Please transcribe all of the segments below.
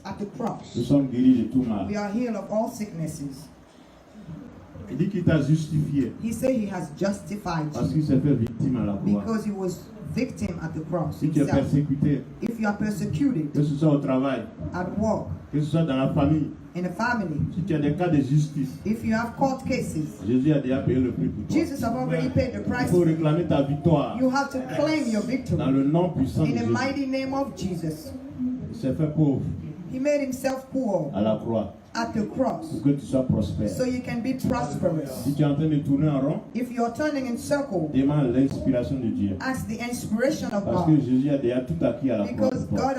At the cross, nous sommes guéris de tout mal. we are healed of all sicknesses. Il dit qu'il t'a justifié He said he has justified parce you qu'il s'est fait victime à la croix. because he was victim at the cross. Si tu es himself. persécuté, If you are persecuted que ce soit au travail, at work, que ce soit dans la famille, in a family, si tu as des cas de justice, if you have court cases, Jésus a déjà payé le prix pour toi. Jesus have already paid the Il price. faut réclamer ta victoire You have to claim your dans victory le nom puissant de in the Jésus. mighty name of Jesus. Il s'est fait pauvre He made himself poor à la croix at the cross pour que tu sois prospère. so you can be prosperous. Si tu es en train de tourner en rond, If you're turning in circle, demande l'inspiration de Dieu. ask the inspiration of Parce que God. Jésus a déjà tout acquis à la croix. Because pour toi.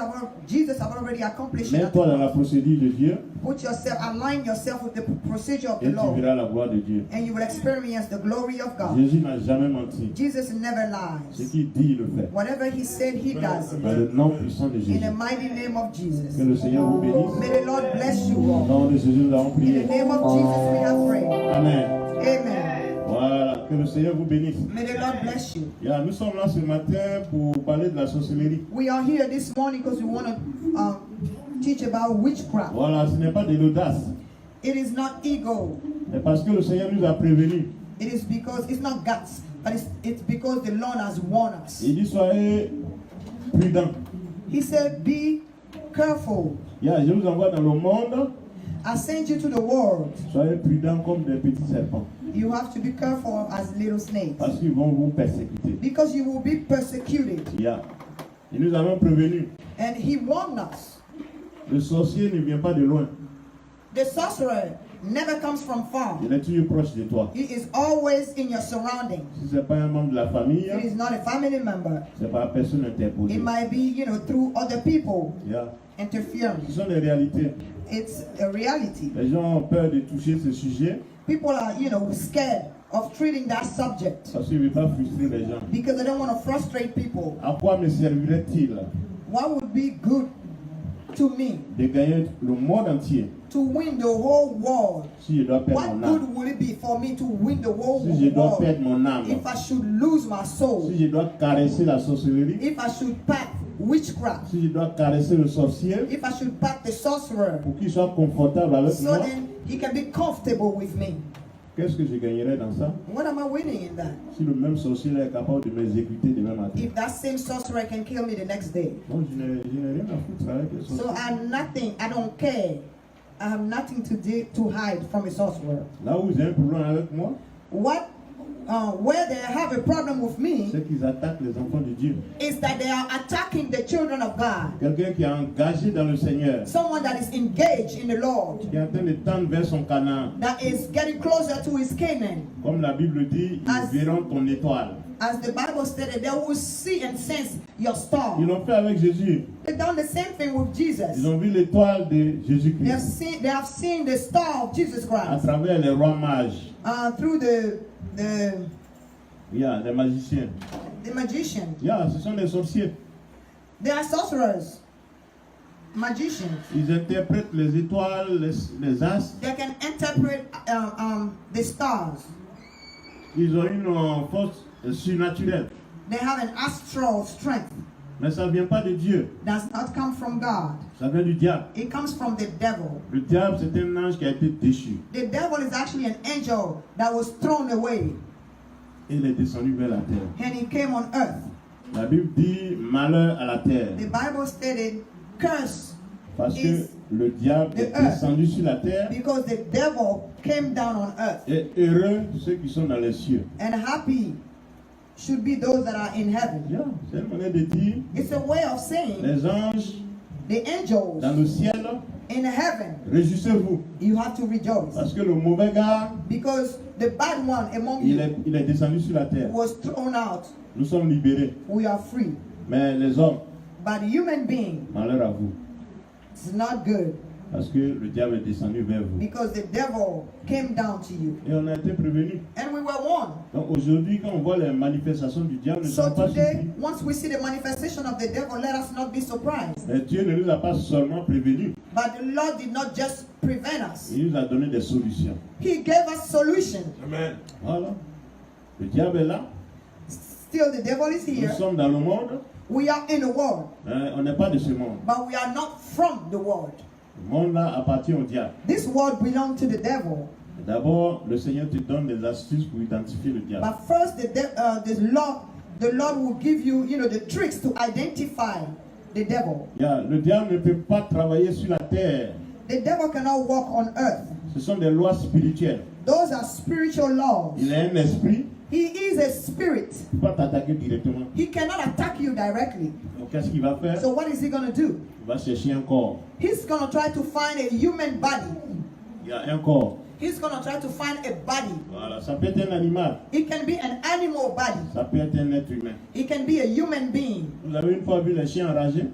Jesus have already accomplished it. at the Mets-toi dans la cross. procédure de Dieu Put yourself, align yourself with the procedure of the et tu Lord, verras la gloire de Dieu. and you will experience the glory of God. Jésus n'a jamais menti. Jesus never Ce lies. qu'il dit, il le fait. Whatever he said, he does Dans it. le nom puissant de In Jésus. the mighty name of Jesus. Que le Seigneur vous bénisse. May the Lord bless you Au all. nom de Jésus, nous avons In the prié. name of Jesus, we have prayed. Amen. Amen. Voilà. Que le Seigneur vous bénisse. May the Lord bless you. Yeah, nous sommes là ce matin pour parler de la sorcellerie. We are here this morning because we want to teach about witchcraft. Voilà, ce n'est pas de l'audace. It is not ego. Mais parce que le Seigneur nous a prévenus. It is because it's not guts, but it's because the Lord has warned us. Il dit soyez prudents. He said, be careful. Yeah, je vous envoie dans le monde. I send you to the world. Soyez prudents comme des petits serpents. You have to be careful as little snakes Parce qu'ils vont vous persécuter. because you will be persecuted. Yeah. Et nous avons prévenu. And he warned us. Le sorcier ne vient pas de loin. The sorcerer never comes from far. Il est toujours proche de toi. He is always in your surroundings. Si ce n'est pas un membre de la famille, It is not a family member. ce n'est pas la personne interposée. It might be, through other people Yeah. interfering. Ce sont les réalités. It's a reality. Les gens ont peur de toucher ce sujet People are, scared of treating that subject parce qu'ils ne veulent pas frustrer les gens. because they don't want to frustrate people. À quoi me servirait-il What would be good to me de gagner le monde entier to win the whole world? si je dois perdre What mon âme? good would it be for me to win the whole Si je dois world perdre mon âme? if I should lose my soul? Si je dois caresser la sorcellerie? If I should pack witchcraft? Si je dois caresser le sorcier If I should pack the sorcerer pour qu'il soit confortable avec so moi? then he can be comfortable with me? Qu'est-ce que je gagnerais dans ça? What am I winning in that? Si le même sorcier est capable de m'exécuter demain matin. If that same sorcerer can kill me the next day? Donc je n'ai rien à foutre avec les So sorciers. I'm nothing, I don't care. I have nothing to hide from a sorcerer. Là où j'ai un problème avec moi, Where they have a problem with me c'est qu'ils attaquent les enfants de Dieu. is that they are attacking the children of God. Quelqu'un qui est engagé dans le Seigneur, Someone that is engaged in the Lord, qui est en train de tendre vers son Canaan. that is getting closer to his Canaan. Comme la Bible dit, ils verront ton étoile. As the Bible stated, they will see and sense your star. Ils l'ont fait avec Jésus. They've done the same thing with Ils Jesus. ont vu l'étoile de Jésus-Christ They have seen the star of Jesus à Christ travers les rois mages. through the Les magiciens. magician. Ce sont des sorciers. They are sorcerers, magicians. Ils interprètent les étoiles, les astres. They can interpret the stars. Ils ont une force surnaturelle. They have an astral strength. Mais ça ne vient pas de Dieu. Does not come from God. Ça vient du diable. It comes from the devil. Le diable, c'est un ange qui a été déchu. The devil is actually an angel that was thrown away, Et il est descendu vers la terre. and he came on earth. La Bible dit malheur à la terre. The Bible stated, curse Parce que is le diable est descendu sur la terre. because the devil came down on earth. Et heureux ceux qui sont dans les cieux. And happy should be those that are in heaven. C'est une manière de dire, It's a way of saying les anges the angels dans le ciel, in heaven, réjouissez-vous. you have to rejoice. Parce que le mauvais gars, Because the bad one among il you est descendu sur la terre. was thrown out. Nous sommes libérés. We are free. Mais les hommes, But human being, malheur à vous. it's not good. Parce que le diable est descendu vers vous. Because the devil came down to you. Et on a été prévenus. And we were warned. Donc aujourd'hui, quand on voit les manifestations du diable, ne So sommes pas today, surpris. once we see the manifestation of the devil, let us not be surprised. Mais Dieu ne nous a pas seulement prévenus. But the Lord did not just prevent us. Il nous a donné des solutions. He gave us solutions. Voilà. Le diable est là. Still, the devil is Nous here. sommes dans le monde. We are in the world, On n'est pas de ce monde. but we are not from the world. Le monde-là appartient au diable. This world belongs to the devil. D'abord, le Seigneur te donne des astuces pour identifier le diable. But first, the Lord will give you, the tricks to identify the devil. Le diable ne peut pas travailler sur la terre. The devil cannot walk on earth. Ce sont des lois spirituelles. Those are spiritual laws. Il a un esprit, He is a spirit. il ne peut pas t'attaquer directement. He cannot attack you directly. Donc qu'est-ce qu'il va faire? So what is he going to do? Il va chercher un corps. He's going to try to find a human body. Il y a un corps. He's going to try to find a body. Voilà, ça peut être un animal, It can be an animal body. ça peut être un être humain. It can be a human being. Vous avez une fois vu les chiens enragés?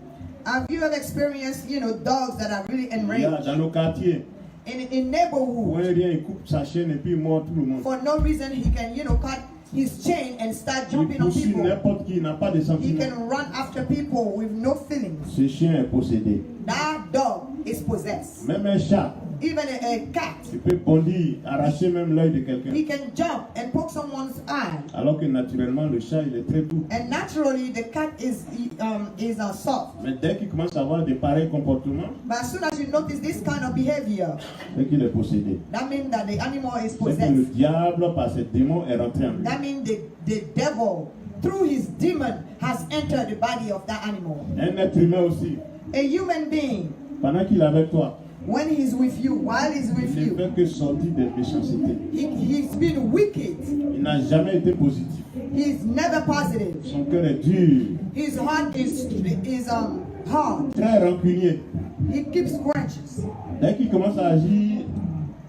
Have you ever experienced, dogs that are really Il y a enraged? dans nos quartiers, In pour neighborhood, un rien, il coupe sa chaîne et puis il mord tout le monde. for no reason, he can, cut his chain and start Il jumping on poursuit people. n'importe qui, il n'a pas de He sentiments. can run after people with no feelings. Ce chien est possédé. That dog is possessed. Même un chat, Even a cat, il peut bondir, arracher même l'œil de quelqu'un. he can jump and poke someone's eye. Alors que naturellement, le chat, il est très doux. And naturally, the cat is soft. Mais dès qu'il commence à avoir de pareils comportements, But as soon as you notice this kind of behavior, c'est qu'il est possédé. that means that the animal is C'est que le possessed. diable, par ses démons, est rentré en lui. That means the devil, through his demon, has entered the body of that animal. Un être humain aussi, A human being, pendant qu'il est avec toi, when he's with you, while he's with il ne you, fait que sortir des méchancetés. he's been wicked. Il n'a jamais été positif. He's never positive. Son cœur est dur, His heart is hard. très rancunier. He keeps grudges. Dès qu'il commence à agir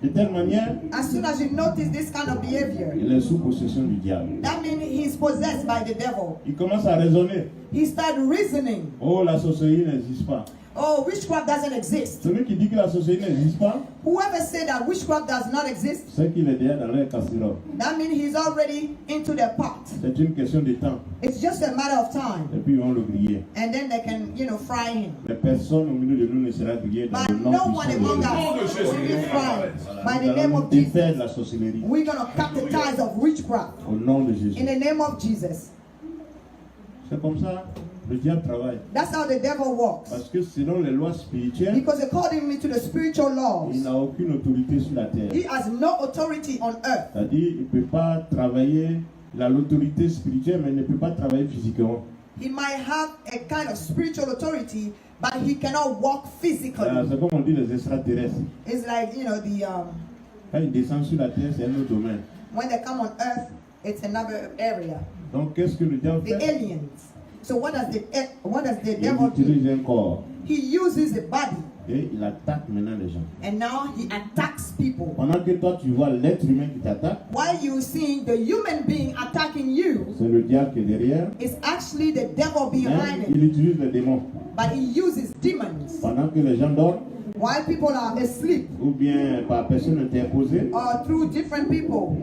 de telle manière, As soon as you notice this kind of behavior, il est sous possession du diable. that means he's possessed by the devil. Il commence à raisonner. He starts reasoning. Oh, la sorcellerie n'existe pas. Oh, witchcraft doesn't exist. Celui qui dit que la sorcellerie n'existe pas, Whoever said that witchcraft does not exist, c'est qu'il est déjà dans leur casserole. that means he's already into their pot. C'est une question de temps. It's just a matter of time. Et puis ils vont le griller. And then they can, fry him. Mais personne au milieu de nous ne sera grillé dans But le nom no one puissant among de us Jésus. will be fried. By Nous the name allons of Jesus, défaire la sorcellerie we're going to cut the ties of witchcraft. au nom de Jésus. In the name of Jesus. C'est comme ça le diable travaille. That's how the devil works. Parce que selon les lois spirituelles, Because according to the spiritual il laws, n'a aucune autorité sur la terre. he has no authority on earth. C'est-à-dire, il ne peut pas travailler, il a l'autorité spirituelle, mais il ne peut pas travailler physiquement. He might have a kind of spiritual authority, but he cannot walk physically. C'est comme on dit les extraterrestres. It's like, Quand ils descendent sur la terre, c'est un autre domaine. when they come on earth, it's another area. Donc, qu'est-ce que le diable The fait? aliens. So what does the Il devil do? utilise un corps He uses a body, et il attaque maintenant les gens. and now he attacks people. Pendant que toi, tu vois l'être humain qui t'attaque, While you seeing the human being attacking you, c'est le diable qui est derrière. it's actually the devil Mais behind il it. utilise les démons. But he uses demons. Pendant que les gens dorment, While people are asleep, ou bien par personne interposée, or through different people,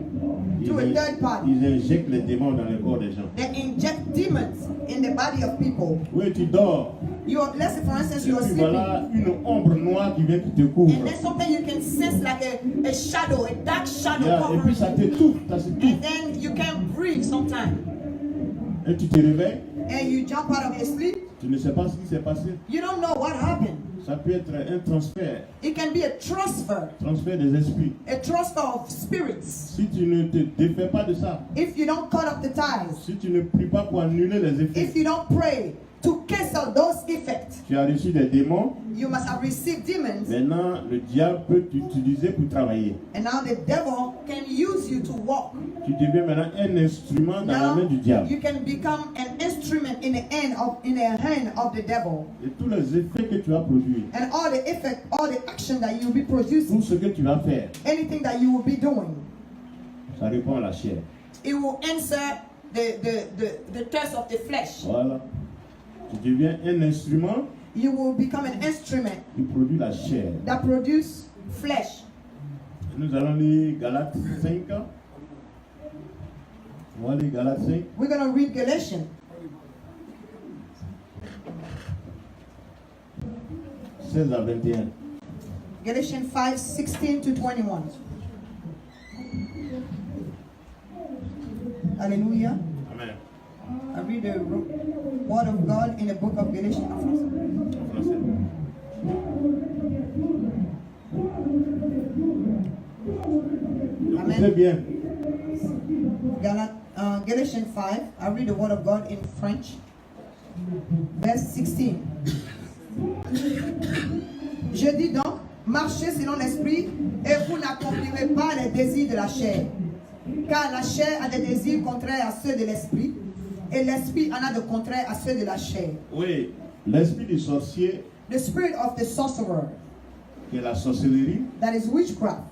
through a third party, ils injectent les démons dans le corps des gens. they inject demons in the body of people. Oui, tu dors. Let's say, for instance, Et you are puis sleeping, voilà une ombre noire qui vient qui te and couvre. then sometimes you can sense like a shadow, a dark shadow Yeah, et puis covering ça you. t'étouffe, ça s'étouffe. And then you can't breathe sometimes. Et tu te réveilles, And you jump out of your sleep, tu ne sais pas ce qui s'est passé. you don't know what happened. Ça peut être un transfert It can be a transfer des esprits. of spirits. Si tu ne te défais pas de ça, If you don't cut off the ties, si tu ne pries pas pour annuler les effets, if you don't pray to cancel those effects, tu as reçu des démons. you must have received demons, Maintenant, le diable peut t'utiliser pour travailler. and now the devil can use you to walk. Tu deviens maintenant un instrument dans la Now main du diable. you can become an instrument in the hand of the devil, Et tous les effets que tu as produits, and all the effect, all the action that you will be producing, tout ce que tu vas faire, anything that you will be doing, ça répond à la chair. it will answer the thirst of the flesh. Voilà. Tu deviens un instrument You will become an instrument qui produit la chair. that produce flesh. Nous allons lire Galates 5. On va lire Galates 5. We're going to read Galatians 16 à 21. Galatians 5:16 to 21. Hallelujah. Amen. I read the Word of God in the book of Galatians. En français. Écoutez Amen. bien. Galatians 5. I read the Word of God in French. Verse 16. Je dis donc, marchez selon l'esprit et vous n'accomplirez pas les désirs de la chair. Car la chair a des désirs contraires à ceux de l'esprit et l'esprit en a de contraires à ceux de la chair. Oui, l'esprit du sorcier, The spirit of the sorcerer, qui est la sorcellerie, that is witchcraft,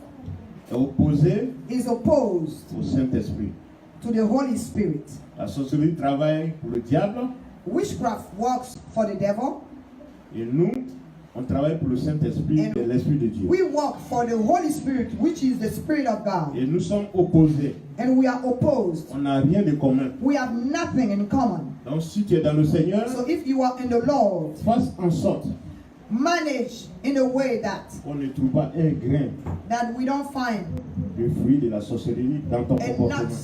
est opposé is opposed au Saint-Esprit. to the Holy Spirit. La sorcellerie travaille pour le diable Witchcraft works for the devil. et nous, on travaille pour le Saint-Esprit And et l'Esprit de Dieu. we work for the Holy Spirit, which is the Spirit of God. Et nous sommes opposés. And we are opposed. On n'a rien de commun. We have nothing in common. Donc si tu es dans le Seigneur, So if you are in the Lord, fasse en sorte manage in a way that qu'on ne trouve pas un grain we don't find de fruit de la sorcellerie dans ton a comportement. nut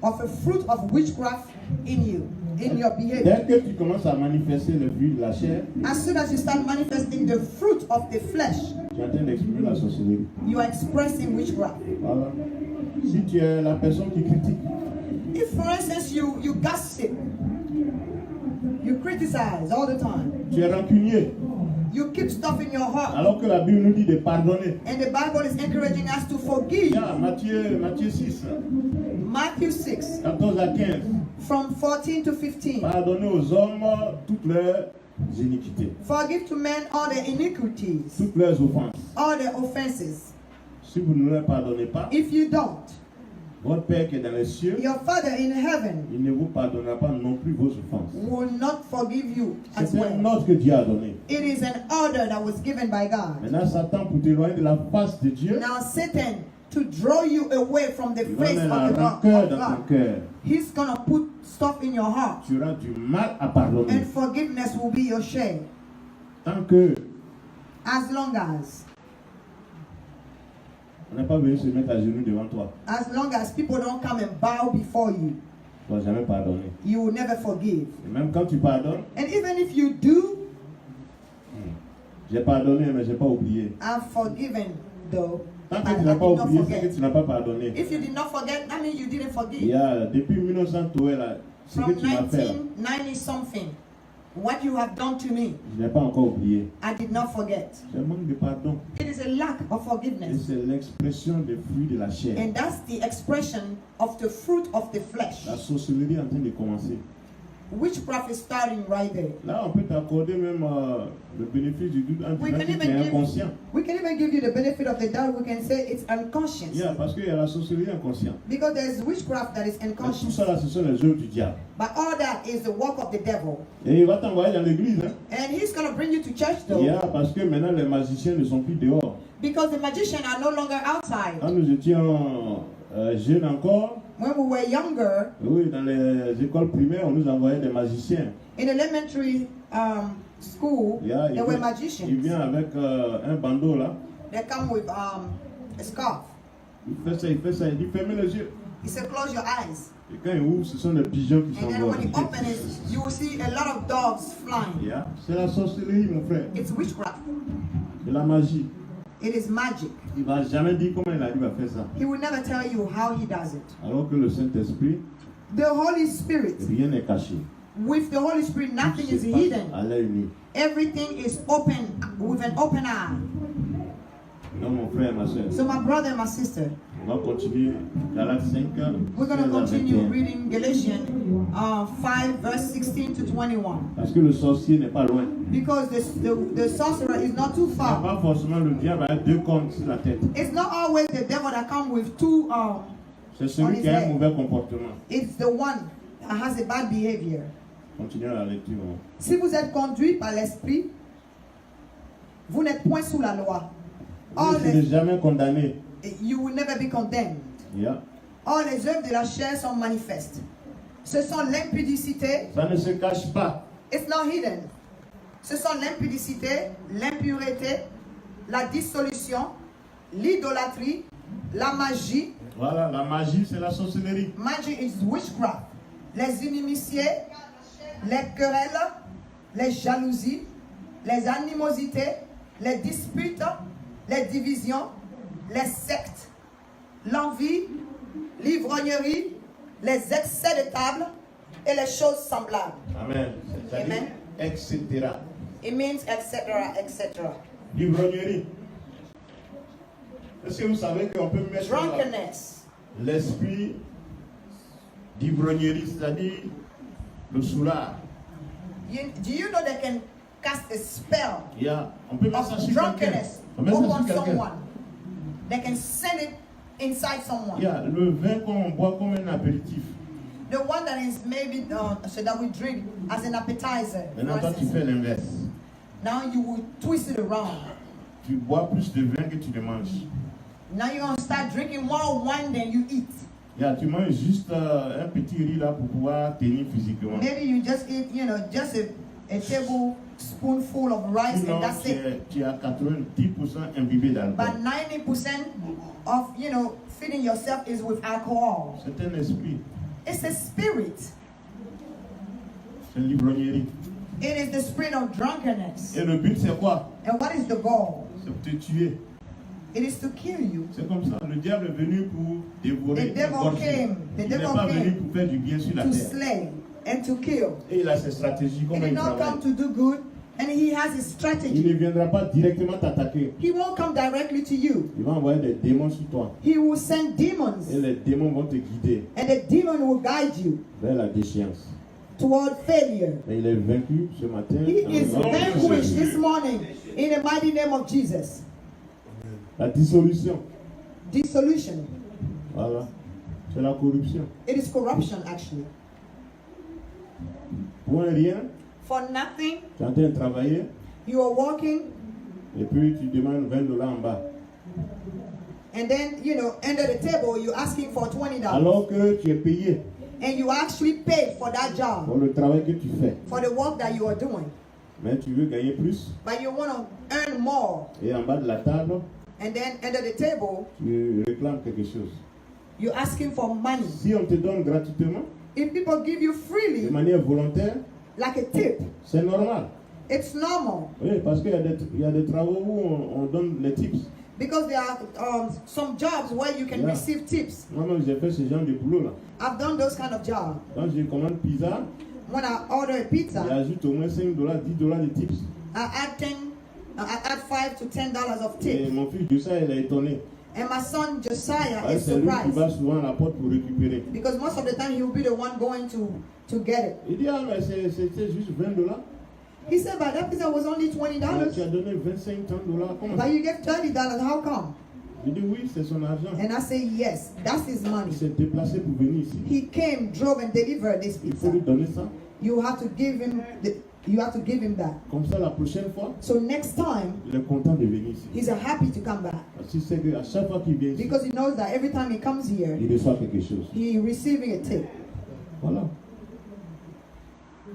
of a fruit of witchcraft in you, in your behavior. Dès que tu commences à manifester le fruit de la chair, As soon as you start manifesting the fruit of the flesh, tu es en train d'exprimer la sorcellerie. you are expressing witchcraft. Voilà. Si tu es la personne qui critique, If, for instance, you gossip, you criticize all the time, tu es rancunier, you keep stuff in your heart, alors que la Bible nous dit de pardonner. and the Bible is encouraging us to forgive. Yeah, Matthieu 6, Matthew 6, 14 à 15. from 14 to 15. Pardonnez aux hommes toutes leurs iniquités, Forgive to men all their iniquities, toutes leurs offenses. all their offenses. Si vous ne leur pardonnez pas, If you don't, votre Père qui est dans les cieux, your Father in heaven il ne vous pardonnera pas non plus vos offenses. will not forgive you as C'est un well. ordre que Dieu a donné. It is an order that was given by God. Maintenant, Satan, pour t'éloigner de la face de Dieu, Now Satan, to draw you away from the il va face mettre of la the God, rancœur of dans ton God, cœur. he's gonna put stuff in your heart, Tu auras du mal à pardonner. and forgiveness will be your share. Tant que As long as on n'est pas venu se mettre à genoux devant toi, people don't come and bow before you, tu ne vas jamais pardonner. you will never forgive. Et même quand tu pardonnes, And even if you do, j'ai pardonné, mais je n'ai pas oublié. I'm forgiven though. Tant but que tu I n'as did pas not oublié, c'est que forget. tu n'as pas pardonné. If you did not forget, that means you didn't Il forgive. y a, depuis 1900, là, ce que From tu m'as fait, là, 1990 something, what you have done to me, je n'ai pas encore oublié. I did not forget. C'est un manque de pardon. It is a lack of Et forgiveness. c'est l'expression des fruits de la chair. And that's the expression of the fruit of the flesh. La sorcellerie est en train de commencer. Witchcraft is starting right there. Là, on peut t'accorder même le bénéfice du doute en We disant can que tu es even inconscient. give you the benefit of the doubt. We can say it's unconscious. Yeah, parce qu'il y a la sorcellerie inconsciente. Because there's witchcraft that is Mais tout unconscious. ça là, ce sont les œuvres du diable. But all that is the work of the devil. Et il va t'envoyer dans l'église. Hein? And he's going to bring you to church though. Yeah, parce que maintenant les magiciens ne sont plus dehors. Because the magicians are no longer outside. Quand nous étions jeunes encore, When we were younger, oui, dans les écoles primaires, on nous envoyait des magiciens. in elementary school, Yeah, there were il magicians. vient avec un bandeau là. They come with a scarf. Il fait ça, il dit fermez les yeux. He said, close your eyes. Et quand il ouvre, ce sont les pigeons qui And then s'envolent. when he opens it, you will see a lot of dogs flying. Yeah. C'est la sorcellerie, mon frère. It's witchcraft. C'est la magie. It is magic. Il ne va jamais dire comment il arrive à faire ça. He will never tell you how he does it. Alors que le Saint-Esprit, The Holy Spirit, rien n'est caché. with the Holy Spirit, nothing Tout is se passe hidden. à l'œil nu. Everything is open with an open eye. Donc mon frère et ma soeur, So my brother and my sister, on va continuer Galates 5, we're going to 16 à continue 21. reading Galatians 5 verse 16 to 21. Parce que le sorcier n'est pas loin. Because the sorcerer is not too Il n'y a far. pas forcément le diable avec deux cornes sur la tête. It's not always the devil that comes with two C'est celui qui a un mauvais comportement. it's the one that has a bad behavior. Continuons la lecture. Hein. Si vous êtes conduit par l'esprit, vous n'êtes point sous la loi. All Vous ne serez jamais condamné. You will never be condemned. Yeah. All les œuvres de la chair sont manifestes. Ce sont l'impudicité. Ça ne se cache pas. It's not hidden. Ce sont l'impudicité, l'impureté, la dissolution, l'idolâtrie, la magie. Voilà, la magie, c'est la sorcellerie. Magie is witchcraft. Les inimitiés, les querelles, les jalousies, les animosités, les disputes, les divisions, les sectes, l'envie, l'ivrognerie, les excès de table et les choses semblables. Amen. Amen. Etc. It means etc., etc. L'ivrognerie. Est-ce que vous savez qu'on peut mettre Drunkenness. l'esprit d'ivrognerie, c'est-à-dire le soulard? Do you know they can cast a spell On peut mettre ça of sur quelqu'un. drunkenness On met ça sur upon quelqu'un. someone? They can send it inside someone. Le vin qu'on boit comme un apéritif. The one that is maybe so that we drink as an appetizer. Maintenant, for toi, tu instance. fais l'inverse. Now you will twist it around. Tu bois plus de vin que tu ne manges. Now you're going to start drinking more wine than you eat. Tu manges juste un petit riz là pour pouvoir tenir physiquement. Maybe you just eat, just a tablespoonful of rice Sinon, and that's it. tu as 90% imbibé d'alcool. But 90% of, feeding yourself is with alcohol. C'est un esprit. It's a spirit. C'est l'ivrognerie. It is the spirit of drunkenness. Et le but c'est quoi? And what is the goal? C'est pour te tuer. It is to kill you. C'est comme ça. Le diable est venu pour dévorer. The devil came. The Il n'est devil pas venu came pour faire du bien sur la to terre. slay and to kill. Et il a ses stratégies. He Comment did il not come travaille? to do good, and he has his Il strategy. ne viendra pas directement t'attaquer. He won't come directly to you. Il va envoyer des démons sur toi. He will send demons, Et les démons vont te guider and the demon will guide you vers la déchéance. toward failure. Mais il est vaincu ce matin. He dans is le nom de vanquished Jésus. this morning in the mighty name of Jesus. La dissolution. Dissolution. Voilà. C'est la corruption. It is corruption, actually. Pour un rien, For nothing, tu es en train de travailler you are walking, et puis tu demandes $20 en bas. and then, under the table, you're asking for $20. Alors que tu es payé And you actually paid for that job, pour le travail que tu fais. for the work that you are doing. Mais tu veux gagner plus. But you want to earn more. Et en bas de la table, And then under the table, tu réclames quelque chose. you're asking for money. Si on te donne gratuitement, If people give you de freely, manière volontaire, like a tip, c'est normal. it's normal. Oui, parce qu'il y a des travaux où on donne les tips. Because there are some jobs where you can Yeah. receive tips. Moi-même, j'ai fait ce genre de boulot-là. I've done those kind of jobs. Quand je commande pizza, When I order a pizza, j'ajoute au moins $5, $10 de tips. I add $5 to $10 of Et tips. mon fils de ça, il a étonné. And my son Josiah Ouais, is c'est lui qui va surprised souvent à la porte pour récupérer. because most of the time he will be the one going to get it. Il dit, mais c'était juste $20. He said, but that pizza was only Tu $20. as donné 25, $30. Comment But ça? you get $30. How come? Il dit, oui, c'est son argent. And I say, yes, that's his Il money. s'est déplacé pour venir ici. He came, drove, and delivered this Il faut pizza. lui donner ça. You have to give him that. Comme ça, la prochaine fois, So next time, il est content de venir ici. he's happy to come back Parce qu'il sait qu'à chaque fois qu'il vient ici, because he knows that every time he comes here, il reçoit quelque chose. he receiving a tip. Voilà.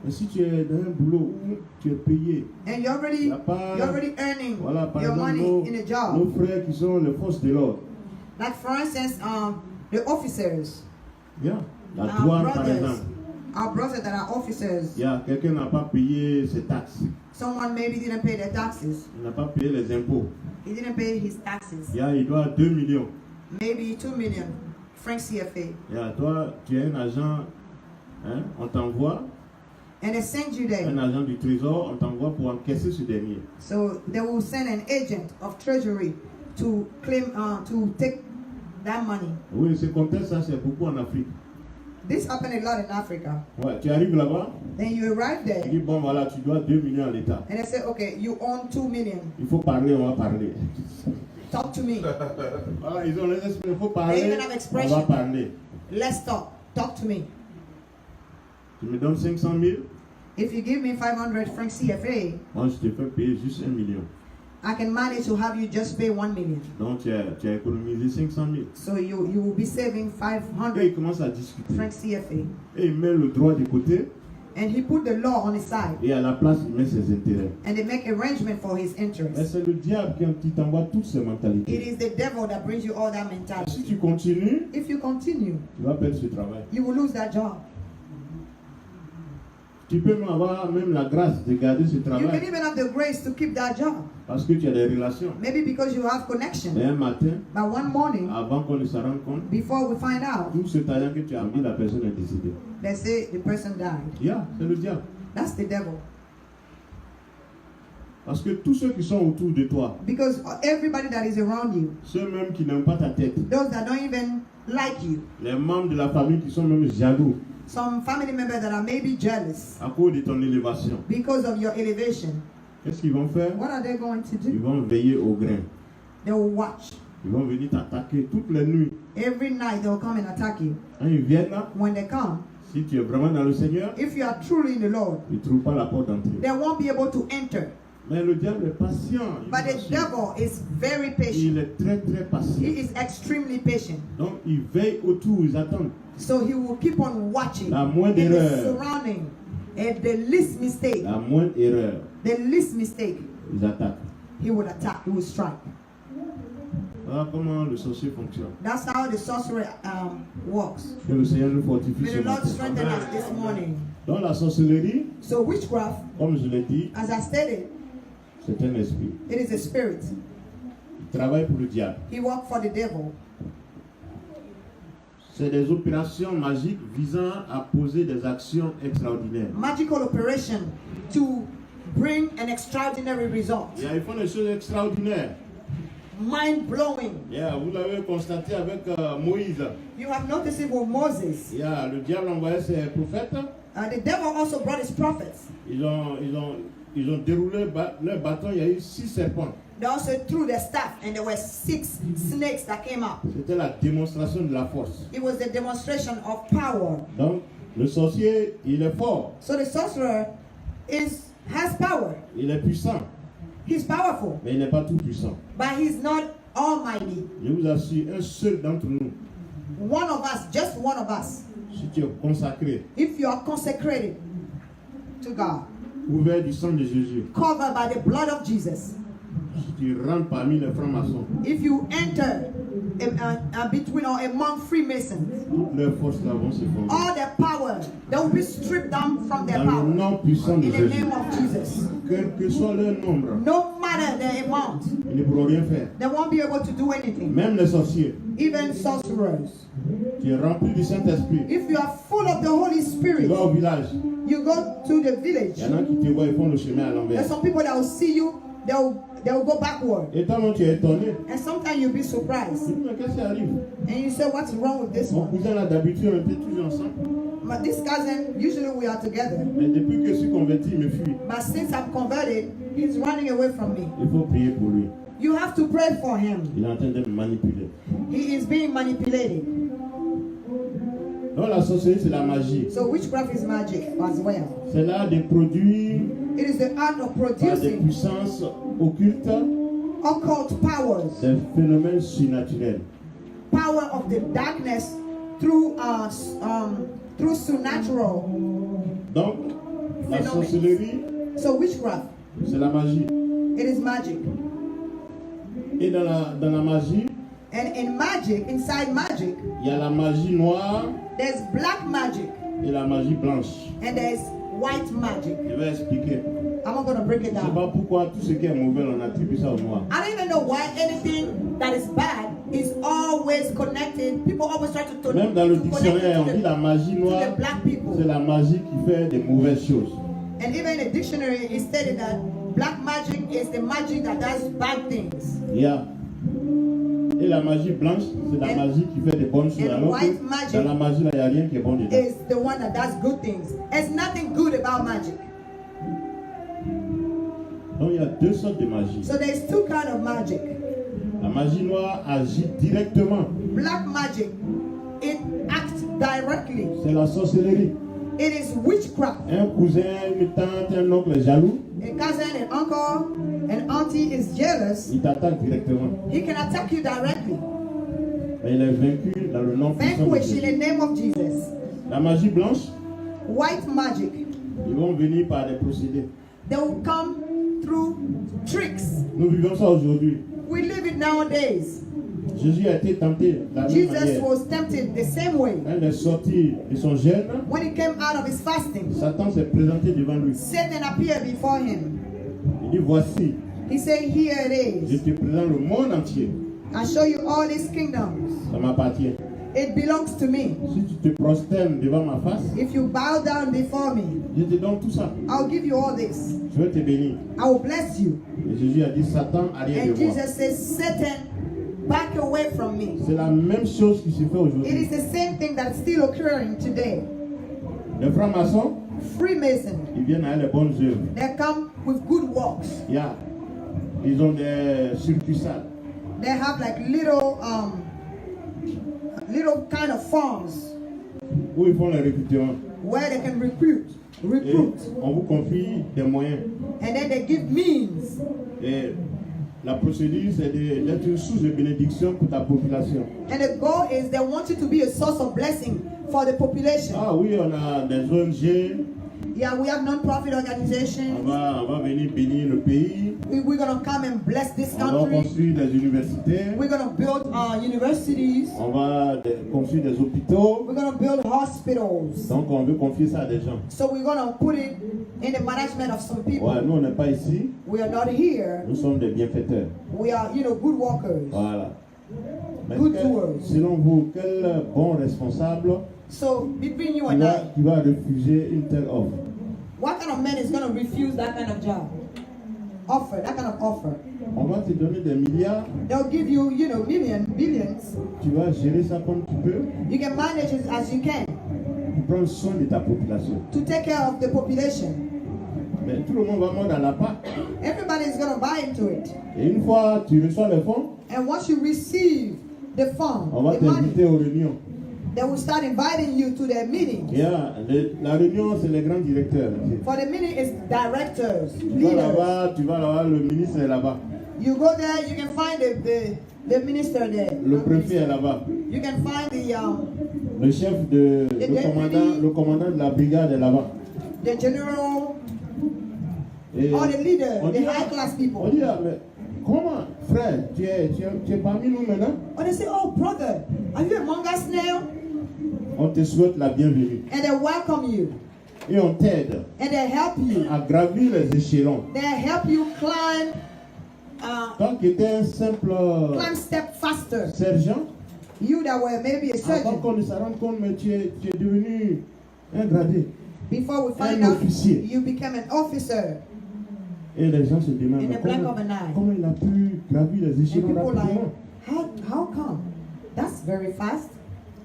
Mais si tu es dans un boulot où tu es payé, And il n'y a pas... you're already earning Voilà, par your exemple, money in a job. nos frères qui sont les forces de l'ordre. Like for instance, the officers, Yeah. La our douane, par brothers, exemple. our brothers that are officers. Quelqu'un n'a pas payé ses taxes. Someone maybe didn't pay their taxes. Il n'a pas payé les impôts. He didn't pay his taxes. Il doit 2 millions. Maybe 2 million francs CFA. Toi, tu es un agent, hein, on t'envoie, And they send you there. un agent du trésor, on t'envoie pour encaisser ce dernier. So they will send an agent of treasury to claim, to take that money. Oui, ce contexte, ça c'est beaucoup en Afrique. This happened a lot in Africa. Ouais, tu arrives là-bas, Then you arrive tu there, dis bon voilà, tu dois 2 millions à l'État. and they say, okay, you own 2 million. Il faut parler, on va parler. Talk to me. Voilà, ils ont les esprits, il faut They parler, even have on expression. va parler. Let's talk. Talk to me. Tu me donnes 500 000, If you give me 500 francs CFA, moi je te fais payer juste 1 million. I can manage to have you just pay 1 million. Donc tu as économisé 500 000. So you will be saving Et 500 il commence à discuter. francs CFA. Et il met le droit de côté And he put the law on his side. et à la place il met ses intérêts. And they make arrangement for his Mais interest. c'est le diable qui t'envoie toutes ces It mentalités. is the devil that brings you all that Si mentality. tu continues, If you continue, tu vas perdre ce travail. you will lose that job. Tu peux même avoir même la grâce de garder ce You can travail even have the grace to keep that job. parce que tu as des relations. Maybe because you have Mais connection. un matin, But one morning, avant qu'on ne se rende compte, before we find out, tout ce talent que tu as mis, la personne est décédée. they say the person died. Yeah, c'est le diable. That's the devil. Parce que tous ceux qui sont autour de toi, Because everybody that is around you, ceux même qui n'aiment pas ta tête, those that don't even like you, les membres de la famille qui sont même jaloux some family members that are maybe jealous à cause de ton élévation, because of your elevation, qu'est-ce qu'ils vont faire? what are they going to Ils do? vont veiller au grain. They will watch. Ils vont venir t'attaquer toutes les nuits. Every night they will come and attack you. Quand ils viennent là, When they come, si tu es vraiment dans le Seigneur, if you are truly in the Lord, ils ne trouvent pas la porte d'entrée. they won't be able to enter. Mais le diable est patient. But the devil is very patient. Il est très très patient. He is extremely patient. Donc ils veillent autour, ils attendent. So he will keep on watching La moindre in the erreur, surrounding. And the least mistake, la moindre erreur, ils attaquent. he will attack, he will strike. Voilà comment le sorcier fonctionne. That's how the sorcerer works. Que le Seigneur nous fortifie May ce the Lord matin. strengthen us this morning. Dans la sorcellerie, So witchcraft, comme je l'ai dit, as I stated, c'est un esprit. it is a spirit. Il travaille pour le diable. He works for the devil. C'est des opérations magiques visant à poser des actions extraordinaires. Magical operation to bring an extraordinary result. Ils font des choses extraordinaires. Mind blowing. Vous l'avez constaté avec Moïse. You have noticed it with Moses. Le diable envoyait ses prophètes. The devil also brought his prophets. Ils ont déroulé leur bâton. Il y a eu 6 serpents. They also threw their staff and there were 6 snakes that came up. C'était la démonstration de la force. It was the demonstration of power. Donc, le sorcier, il est fort. So the sorcerer has power. Il est puissant. He's powerful. Mais il n'est pas tout puissant. But he's not almighty. Je vous assure, un seul d'entre nous, One of us, just one of us, si tu es consacré, if you are consecrated to God, couvert du sang de Jésus, covered by the blood of Jesus, si tu rentres parmi les francs-maçons, if you enter between or among Freemasons, toutes leurs forces là vont se fondre. all their power, they will be stripped down from their Dans le power. nom puissant de In the Jésus, name of Jesus. quel que soit leur nombre, No matter the amount, ils ne pourront rien faire. they won't be able to do anything. Même les sorciers, Even sorcerers. tu es rempli du Saint-Esprit, If you are full of the Holy tu Spirit, vas au village, you go to the village. il y en a qui te voient et font le chemin à l'envers. There's some people that will see you, they will go backward. Et toi, tu es étonné. And sometimes you'll be Tu surprised. dis, mais qu'est-ce qui arrive? And you say, what's wrong with this Mon one? cousin là, d'habitude, on était toujours ensemble. But this cousin, usually we are together. Mais depuis que je suis converti, il me fuit. But since I'm converted, he's running away from me. Il faut prier pour lui. You have to pray for him. Il est en train de me manipuler. He is being manipulated. Donc la sorcellerie, c'est la magie. So witchcraft is magic as well. C'est l'art de produire It is the art of par des producing puissances occultes occult powers, des phénomènes surnaturels. power of the darkness through supernatural. Donc, la Phénomènes. sorcellerie, So witchcraft, c'est la magie. it is magic. Et dans la magie, And in magic, inside magic, il y a la magie noire there's black magic et la magie blanche. and there's white magic. Je vais expliquer. I'm not going to break it Je ne sais down. pas pourquoi tout ce qui est mauvais, on attribue ça au noir. I don't even know why anything that is bad is always connected. People always try to Même dans le connect dictionnaire, on it dit la magie to noire, the black people. c'est la magie qui fait des mauvaises choses. And even in the dictionary, it stated that black magic is the magic that does bad things. Yeah. Et la magie blanche, c'est la And- magie qui fait des bonnes choses. and Alors white que magic dans la magie, là, il n'y a rien qui est bon dedans. Is the one that does good things. There's nothing good about magic. Donc il y a deux sortes de magie. So there's 2 kinds of magic. La magie noire agit directement. Black magic, it acts directly. C'est la sorcellerie. It is witchcraft. Un cousin, une tante, un oncle est jaloux, A cousin, an uncle, an auntie is jealous. il t'attaque directement. He can attack you directly. Mais il est vaincu dans le nom puissant de Vanquish in Jésus. the name of Jesus. La magie blanche, White magic, ils vont venir par des procédés. they will come through tricks. Nous vivons ça aujourd'hui. We live it nowadays. Jésus a été tenté de la même Jesus manière. was tempted the same way. Quand il est sorti de son jeûne, When he came out of his fasting, Satan s'est présenté devant lui. Satan appeared before him. Il dit, voici, He said, here je it is. te présente le monde entier. I show you all these kingdoms. Ça m'appartient. It belongs to me. Si tu te prosternes devant ma face, If you bow down before me, je te donne tout ça. I'll give you all this. Je vais te bénir. I will bless you. Et Jésus a dit, Satan, arrière And de moi. Jesus says, Satan, back away from me. C'est la même chose qui se fait It aujourd'hui. is the same thing that's still occurring today. Les francs-maçons, Freemason, ils viennent avec les bonnes œuvres. they come with good works. Ils ont des circuitsales. They have like little kind of farms Où ils font les recrutements. where they can recruit. Et on vous confie des moyens. And then they give means. Et la procédure, c'est d'être une source de bénédiction pour ta population. And the goal is they want you to be a source of blessing for the population. Ah oui, on a des ONG. Yeah, we have non-profit On organizations. va venir bénir le pays. We're going to come and bless this On va country. construire des universités. We're going to build universities. On va construire des hôpitaux. We're going to build hospitals. Donc on veut confier ça à des gens. So we're going to put it in the management of some people. Ouais, nous on n'est pas ici. We are not here. Nous sommes des bienfaiteurs. We are, good workers. Voilà. Mais Good doers. selon vous, quel bon responsable So between you qui and va, I, qui va refuser une telle offre? what kind of man is going to refuse that kind of job? That kind of offer. On va te donner des milliards. They'll give you, billions. Tu vas gérer ça comme tu peux. You can manage it as you can Tu prends soin de ta population. to take care of the population. Mais tout le monde va mordre à la part. Everybody is going to buy into it. Et une fois tu reçois les fonds, And once you receive the fund, on va the money, t'inviter aux réunions. they will start inviting you to their meetings. La réunion, c'est les grands directeurs. For the meeting is directors, Tu vas leaders. là-bas, le ministre est là-bas. You go there, you can find the minister there. Le préfet est là-bas. You can find Le chef le commandant de la brigade est là-bas. the general, Et or the leader, on the dit, high class people. on dit, mais comment, frère, tu es parmi nous maintenant? Or they say, oh brother, are you among us now? On te souhaite la bienvenue. And they welcome you. Et on t'aide And they help you. à gravir les échelons. They help you climb Toi qui étais un simple step faster. sergent, You that were maybe a avant surgeon. qu'on ne se rende compte, mais tu es devenu un gradé. Before we find Un out, officier. you became an officer. Et les gens se demandent In mais the blink of an eye. comment il a pu gravir les And échelons people like, rapidement. how come? That's very fast.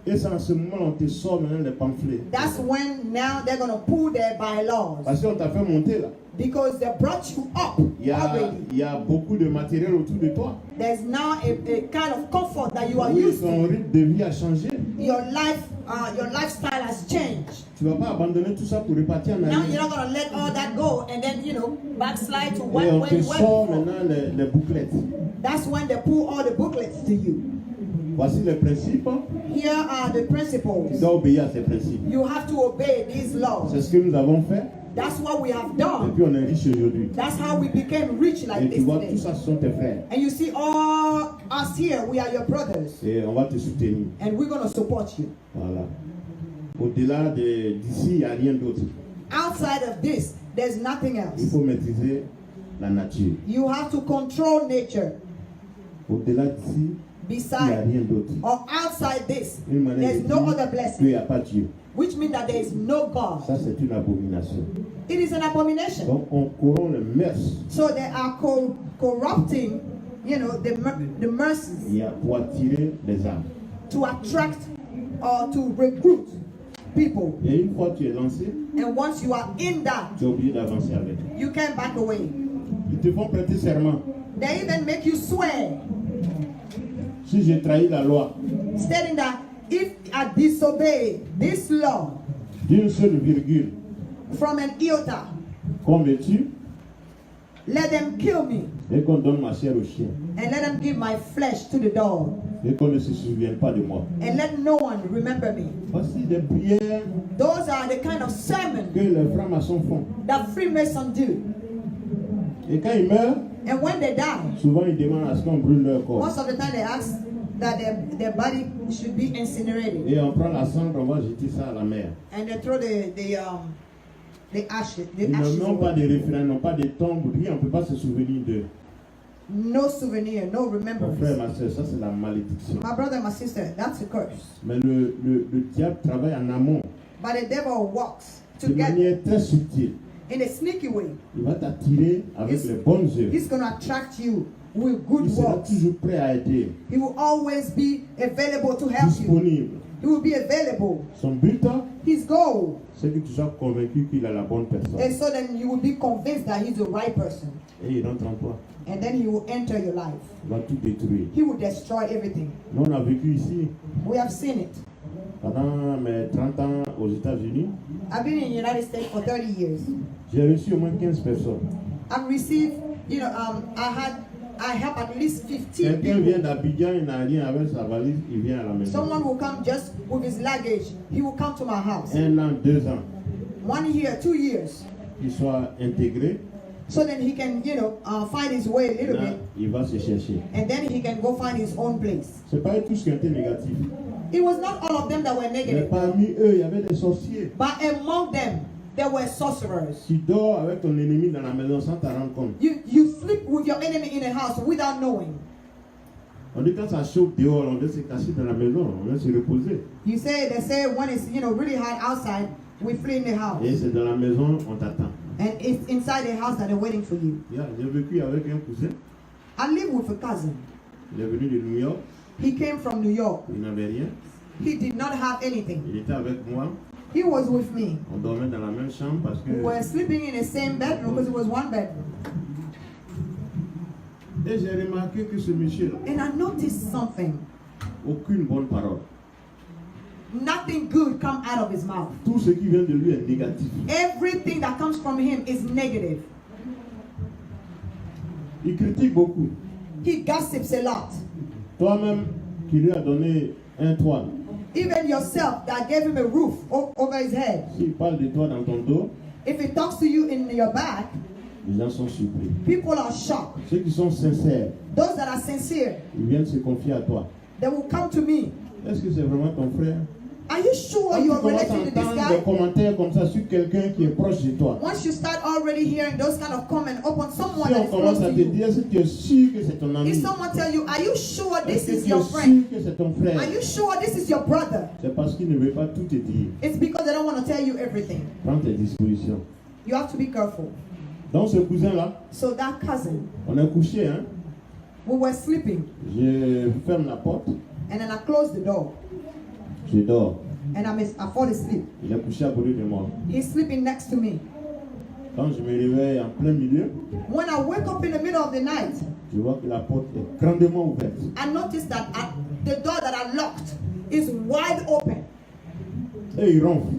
Et c'est en ce moment on te sort maintenant les pamphlets. That's when now they're going to pull their bylaws. Parce qu'on t'a fait monter là. Because they brought you up already. Il y a beaucoup de matériel autour de toi. There's now a kind of comfort that you are Oui, used ton to. rythme de vie a changé. Your lifestyle has changed. Tu ne vas pas abandonner tout ça pour repartir en Now arrière. you're not going to let all that go and then, backslide to Et where on you te went sort before. maintenant les bouclettes. That's when they pull all the booklets to you. Voici les principes. Here are the Tu principles. dois obéir à ces principes. You have to obey these laws. C'est ce que nous avons fait. That's what we have Et done. puis on est riche aujourd'hui. That's how we became rich Et like tu this vois, today. tout ça, ce sont tes frères. And you see all us here, we are your brothers. Et on va te soutenir. And we're going to support you. Voilà. Au-delà d'ici, il n'y a rien d'autre. Outside of this, there's nothing Il else. faut maîtriser la nature. You have to control nature. Au-delà d'ici, il n'y a Beside rien d'autre. or outside this, Une manière there's de no dire other qu'il blessing. n'y a pas Dieu. Which means that there is no God. Ça, c'est une abomination. It is an abomination. Donc, on corrompt les mœurs. So they are corrupting, the mercies Il y a pour attirer les âmes. to attract or to recruit people. Et une fois que tu es lancé, And once you are in that, tu es obligé d'avancer avec. you can't back away. Ils te font prêter serment. They even make you swear, Si j'ai trahi la loi stating that if I disobey this law d'une seule virgule, from an iota, qu'on me tue let them kill me et qu'on donne ma chair au chien. and let them give my flesh to the dog Et qu'on ne se souvienne pas de moi. and let no one remember me. Voici des prières Those are the kind of sermons que les francs-maçons font. that Freemasons do. Et quand ils meurent, And when they die, souvent ils demandent à ce qu'on brûle leur corps. most of the time they ask that their body should be incinerated. Et on prend la cendre, on va jeter ça à la mer. And they throw the ashes. Ils n'ont pas de référents, n'ont pas de tombes, rien, on ne peut pas se souvenir d'eux. No souvenir, no Mon remembrance. frère, ma soeur, ça c'est la malédiction. My brother, my sister, that's a curse. Mais le diable travaille en amont, But the devil walks de together manière très subtile. in a sneaky way. Il va t'attirer avec les bonnes œuvres. He's going to attract you with good Il sera works. toujours prêt à aider, He will always be available to help you. disponible. He will be available. Son but, His goal c'est que tu sois convaincu qu'il est la bonne personne. is so then you will be convinced that he's the right person. Et il rentre en toi. And then he will enter your life. Il va tout détruire. He will destroy everything. Nous, on a vécu ici We have seen it. pendant mes 30 ans aux États-Unis. I've been in the United States for 30 years. J'ai reçu au moins 15 personnes. I've received, I help at least 15 Quelqu'un vient people. d'Abidjan, il n'a rien avec sa valise, il vient à la maison. Someone will come just with his luggage. He will come to my house. 1 an, 2 ans, 1 year, 2 years. qu'il soit intégré, So then he can, find his way a little là, bit. il va se chercher. And then he can go find his own place. C'est pas eux tous qui ont été négatifs. It was not all of them that were Mais negative. parmi eux, il y avait des sorciers But among them, there were sorcerers. qui dorment avec ton ennemi dans la maison sans t'en rendre compte. You sleep with your enemy in a house without knowing. On dit quand ça chauffe dehors, on doit se cacher dans la maison, on doit se reposer. They say when it's really hot outside, we flee in the house. Et c'est dans la maison, on t'attend. And it's inside the house that they're waiting for you. Yeah, j'ai vécu avec un cousin, I live with a cousin. il est venu de New York, He came from New York. il n'avait rien. He did not have anything. Il était avec moi, He was with me. on dormait dans la même chambre parce que... We were sleeping in the same bedroom because it was one bedroom. Et j'ai remarqué que ce monsieur-là, And I noticed something. aucune bonne parole. Nothing good come out of his mouth. Tout ce qui vient de lui est négatif. Everything that comes from him is negative. Il critique beaucoup. He gossips a lot. Toi-même qui lui as donné un toit, Even yourself that gave him a roof over his head. s'il parle de toi dans ton dos, If he talks to you in your back, les gens sont surpris. people are shocked. Ceux qui sont sincères, Those that are sincere, ils viennent se confier à toi. they will come to me. Est-ce que c'est vraiment ton frère? Are you sure Quand tu you are commences à related to this entendre des guy? commentaires comme ça sur quelqu'un qui est proche de toi, Once you start already hearing those kind of comments upon someone si that on is commence close à to te you, dire si tu es sûr que c'est ton ami, if someone tell you, are you sure this est-ce que is tu es your sûr friend? que c'est ton frère, Are you sure this is your brother? c'est parce qu'il ne veut pas tout te dire. It's because they don't want to tell you everything. Prends tes dispositions. You have to be careful. Donc ce cousin-là, So that cousin, on est couché, hein? we were sleeping, Je ferme la porte, and then I closed the door, je dors. and I fall asleep. Il est couché à côté de moi. He's sleeping next to me. Quand je me réveille en plein milieu, When I wake up in the middle of the night, je vois que la porte est grandement ouverte. I notice that the door that I locked is wide open, Et il ronfle.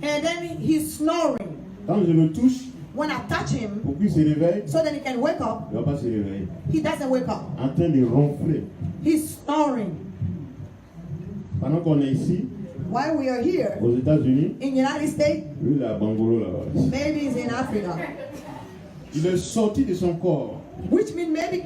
and then he's snoring. Quand je le touche, When I touch him, pour qu'il se réveille, so that he can wake up, il ne va pas se réveiller. he doesn't wake up. En train de ronfler. He's snoring. Pendant qu'on est ici, While we are here aux États-Unis, in United States, lui il est à Bangolo là-bas. maybe he's in Africa, Il est sorti de son corps. which means maybe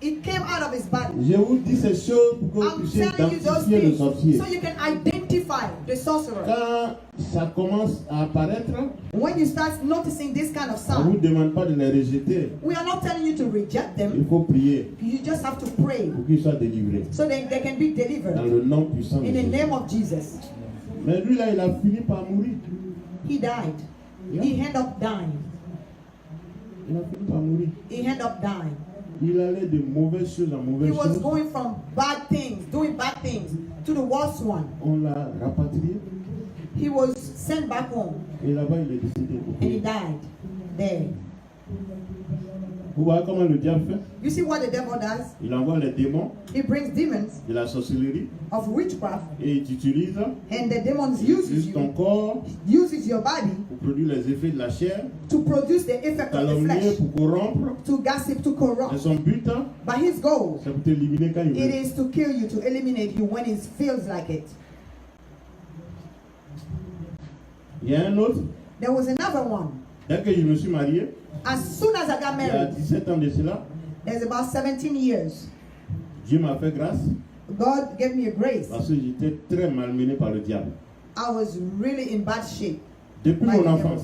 it came out of his body. Je vous dis ces choses pour que vous I'm puissiez telling you those identifier le things sorcier. so you can identify the sorcerer. Quand ça commence à apparaître, When you start noticing this kind of on ne vous sign, demande pas de les rejeter. we are not telling you to reject them. Il faut prier You just have to pray pour qu'ils soient délivrés. so they can be Dans delivered le nom puissant de in the Jésus. name of Jesus. Mais lui là, il a fini par mourir. He died. He ended up dying. Il a fini par mourir. He ended up dying. Il allait de mauvaises choses en He mauvaises was choses. going from bad things, doing bad things, to the worst one. On l'a rapatrié. He was sent back home Et là-bas, il est décédé. and he died there. Vous voyez comment le diable fait? You see what the devil does? Il envoie les démons He brings demons de la sorcellerie of witchcraft, et il t'utilise, and the demons il uses utilise ton you, corps uses your body pour produire les effets de la chair, to produce the effect of the calomnier flesh, pour corrompre. to gossip, to Et corrupt. son but, But his goal, c'est pour t'éliminer quand il it veut. is to kill you, to eliminate you when it feels like it. Il y a un autre, There was another one. dès que je me suis marié, As soon as I got il y a married, 17 ans de cela, there's about 17 years, Dieu m'a fait grâce. God gave me a grace. Parce que j'étais très malmené par le diable. I was really in bad shape. Depuis by mon the devil. enfance,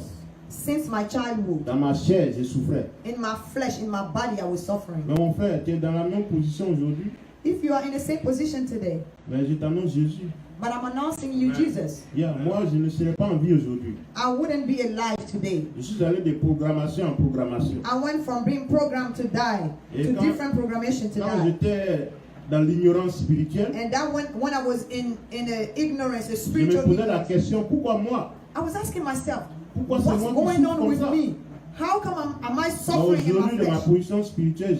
Since my childhood, dans ma chair, je souffrais. in my flesh, in my body, I was suffering. Mais mon frère, tu es dans la même position aujourd'hui. If you are in the same position today, Mais je t'annonce Jésus. but I'm announcing you Jesus, Yeah, moi, je ne serais pas en vie aujourd'hui. I wouldn't be alive today. Je suis allé de programmation en programmation. I went from being programmed to die Et to quand- different programmation to Quand die. j'étais dans l'ignorance spirituelle, And that when I was in ignorance, a je me spiritual posais la ignorance, question, pourquoi moi? I was asking myself, Pourquoi c'est what's moi qui going souffre on comme with ça? me? How come am I Mais suffering in aujourd'hui, my dans ma flesh? position spirituelle,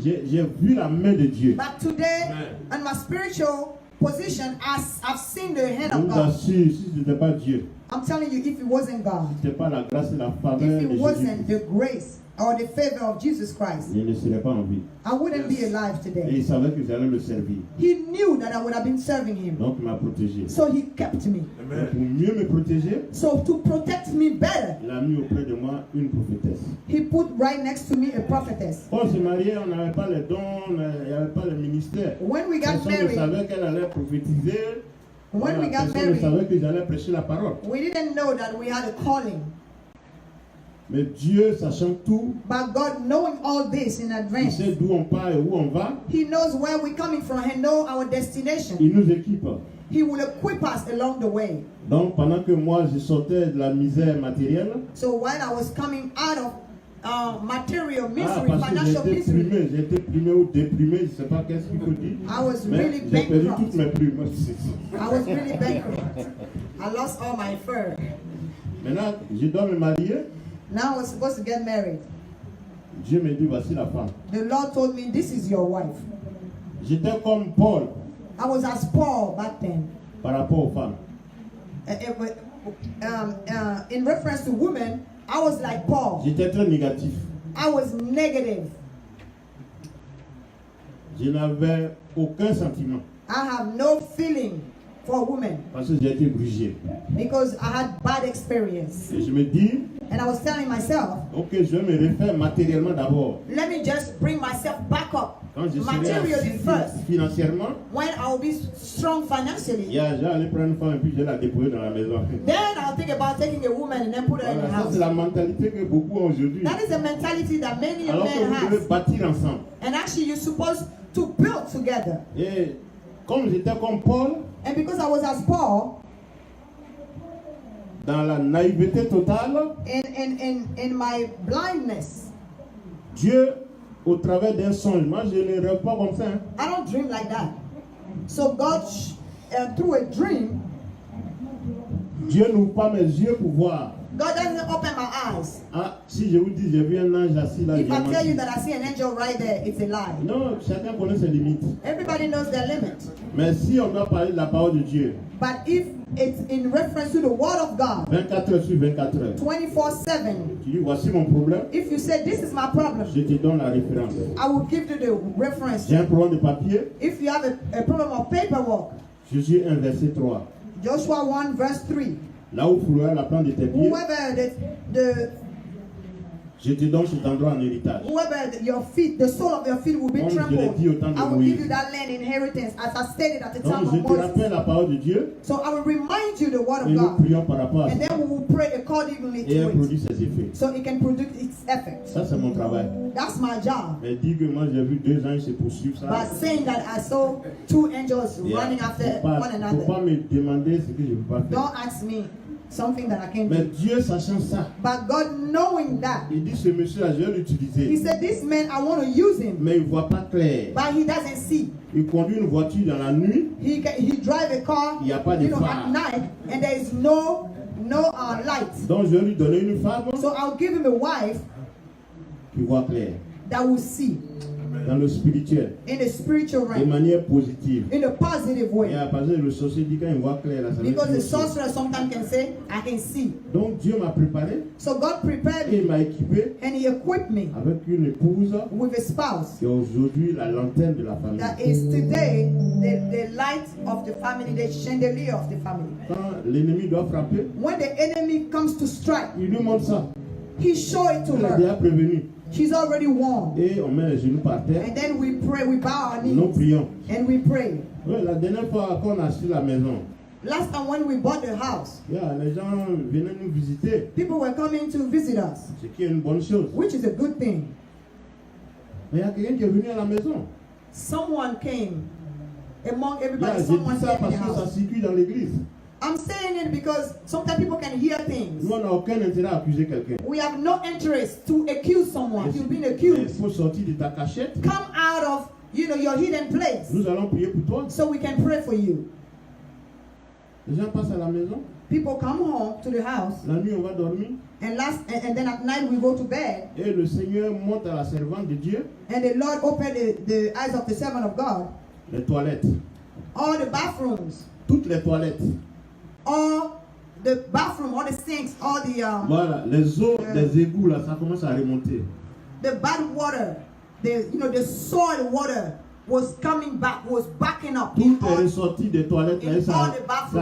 j'ai vu la main de Dieu. But today, in my spiritual position, I've seen the hand Je of vous God. assure, si ce n'était pas Dieu, I'm telling you, if it wasn't God, si ce n'était pas la grâce et la if faveur it de wasn't Jésus, the grace or the favor of Jesus Christ, je ne serais pas en vie. I wouldn't be alive Et today. il savait que j'allais le servir. He knew that I would have been serving him. Donc il m'a protégé. So he kept me. Et pour mieux me protéger, So to protect me better, il a mis auprès de moi une prophétesse. he put right next to me a prophetess. Quand on se mariait, on n'avait pas les dons, il n'y avait pas le ministère. When we got Personne ne married, savait qu'elle allait prophétiser. when we got Personne ne married, savait que j'allais prêcher la parole. we didn't know that we had a calling. Mais Dieu, sachant tout, But God, knowing all this in il advance, sait d'où on part et où on va. He knows where we're coming from. He knows our destination. Il nous équipe. He will equip us along the way. Donc pendant que moi je sortais de la misère matérielle, So while I was coming out of material misery, parce que financial misery, j'étais primé ou déprimé, je ne sais pas qu'est-ce qu'il faut dire. I was Mais really j'ai perdu bankrupt. toutes mes primes. I was really bankrupt. I lost all my fur. Maintenant, je dois me marier. Now I was supposed to get married. Dieu me dit, voici la femme. The Lord told me, this is your wife. J'étais comme Paul I was as Paul back then. par rapport aux femmes. In reference to women, I was like Paul. J'étais très négatif. I was negative. Je n'avais aucun sentiment I have no feeling for women parce que j'ai été brûlé. because I had bad experience. Et je me dis, And I was telling myself, ok, je vais me refaire matériellement d'abord. let me just bring myself back up Quand je serai materially assis first. financièrement, When I'll be strong financially, j'allais prendre une femme et puis je vais la déposer dans la maison. then I'll think about taking a woman and then put her in the Voilà, ça house. c'est la mentalité que beaucoup ont aujourd'hui. That is a mentality that many Alors que men vous devez have. bâtir ensemble. And actually, you're supposed to build together. Et comme j'étais comme Paul, And because I was as Paul, dans la naïveté totale, in my blindness, Dieu, au travers d'un songe, moi je ne rêve pas comme ça. Hein. I don't dream like that. So God, through a dream, Dieu n'ouvre pas mes yeux pour voir. God doesn't open my eyes. Ah, si je vous dis, j'ai vu un ange assis là, If j'ai I tell you menti. that I see an angel right there, it's a lie. Non, chacun connaît ses limites. Everybody knows their limit. Mais si on doit parler de la parole de Dieu, But if it's in reference to the word of God, 24 heures sur 24 heures, 24/7, tu dis, voici mon problème, if you say this is my problem, je te donne la référence. I will give you the reference. J'ai un problème de papier, If you have a problem of paperwork, Jésus 1, verset 3. Joshua 1 verse 3, Là où foulera la plante de tes pieds, whoever je te donne cet endroit en héritage. your feet, the sole of your feet will be Comme je l'ai trampled, dit au temps de I will Moïse. give you that land inheritance, as I stated at the time Donc je of te Moses. rappelle la parole de Dieu So I will remind you the word et of nous God, prions par rapport à and ça. then we will pray accordingly Et elle to it, produit ses effets. so it can produce its effect. Ça c'est mon travail. That's my job. Mais dis que moi j'ai vu 2 anges se poursuivre ça. But saying that I saw two angels running after Faut pas, one faut another, pas me demander ce que je ne peux pas faire. don't ask me something that I can't Mais do. Dieu sachant ça, But God knowing that, il dit ce monsieur là je vais He l'utiliser. said, this man, I want to use him, Mais il ne voit pas clair. but he doesn't see. Il conduit une voiture dans la nuit, He drive a car, il n'y a pas de at phare. night, and there is no light. Donc je vais lui donner une femme So I'll give him a wife qui voit clair. that will see Dans le spirituel, in the spiritual de realm, manière positive. in a positive Et way. à partir de le sorcier dit quand il voit clair là, ça veut Because dire the aussi. sorcerer sometimes can say, I can see. Donc Dieu m'a préparé So God prepared et il me m'a équipé and He equipped me avec une épouse with a spouse qui est aujourd'hui la lanterne de la famille. that is today the light of the family, the chandelier of the family. Quand l'ennemi doit frapper, When the enemy comes to strike, il lui montre ça. He show it to Il a déjà her. prévenu. She's already warm. Et on met les genoux par terre. And then we pray, we bow our Nous knees prions. and we pray. Ouais, la dernière fois qu'on a acheté la maison, Last time when we bought the house, les gens venaient nous visiter, people were coming to visit us, ce qui est une bonne chose. which is a good thing. Mais il y a quelqu'un qui est venu à la maison. Someone came among Là, everybody. j'ai Someone dit ça came in parce the que ça house. circule dans l'église. I'm saying it because sometimes people can hear things. Nous, on n'a aucun intérêt à accuser quelqu'un. We have no interest to accuse someone. Mais You've been il accused. faut sortir de ta cachette. Come out of your hidden place Nous allons prier pour toi. so we can pray for you. Les gens passent à la maison. People come home to the house, La nuit, on va dormir. and then at night we go to bed, Et le Seigneur monte à la servante de Dieu and the Lord opened the eyes of the servant of God. les toilettes. All the bathrooms, Toutes les toilettes. all the bathroom, all the sinks, all Voilà, les eaux des égouts, là, ça commence à remonter. the bad water, the soil water was coming back, was backing up, Tout est ressorti des toilettes, là, et ça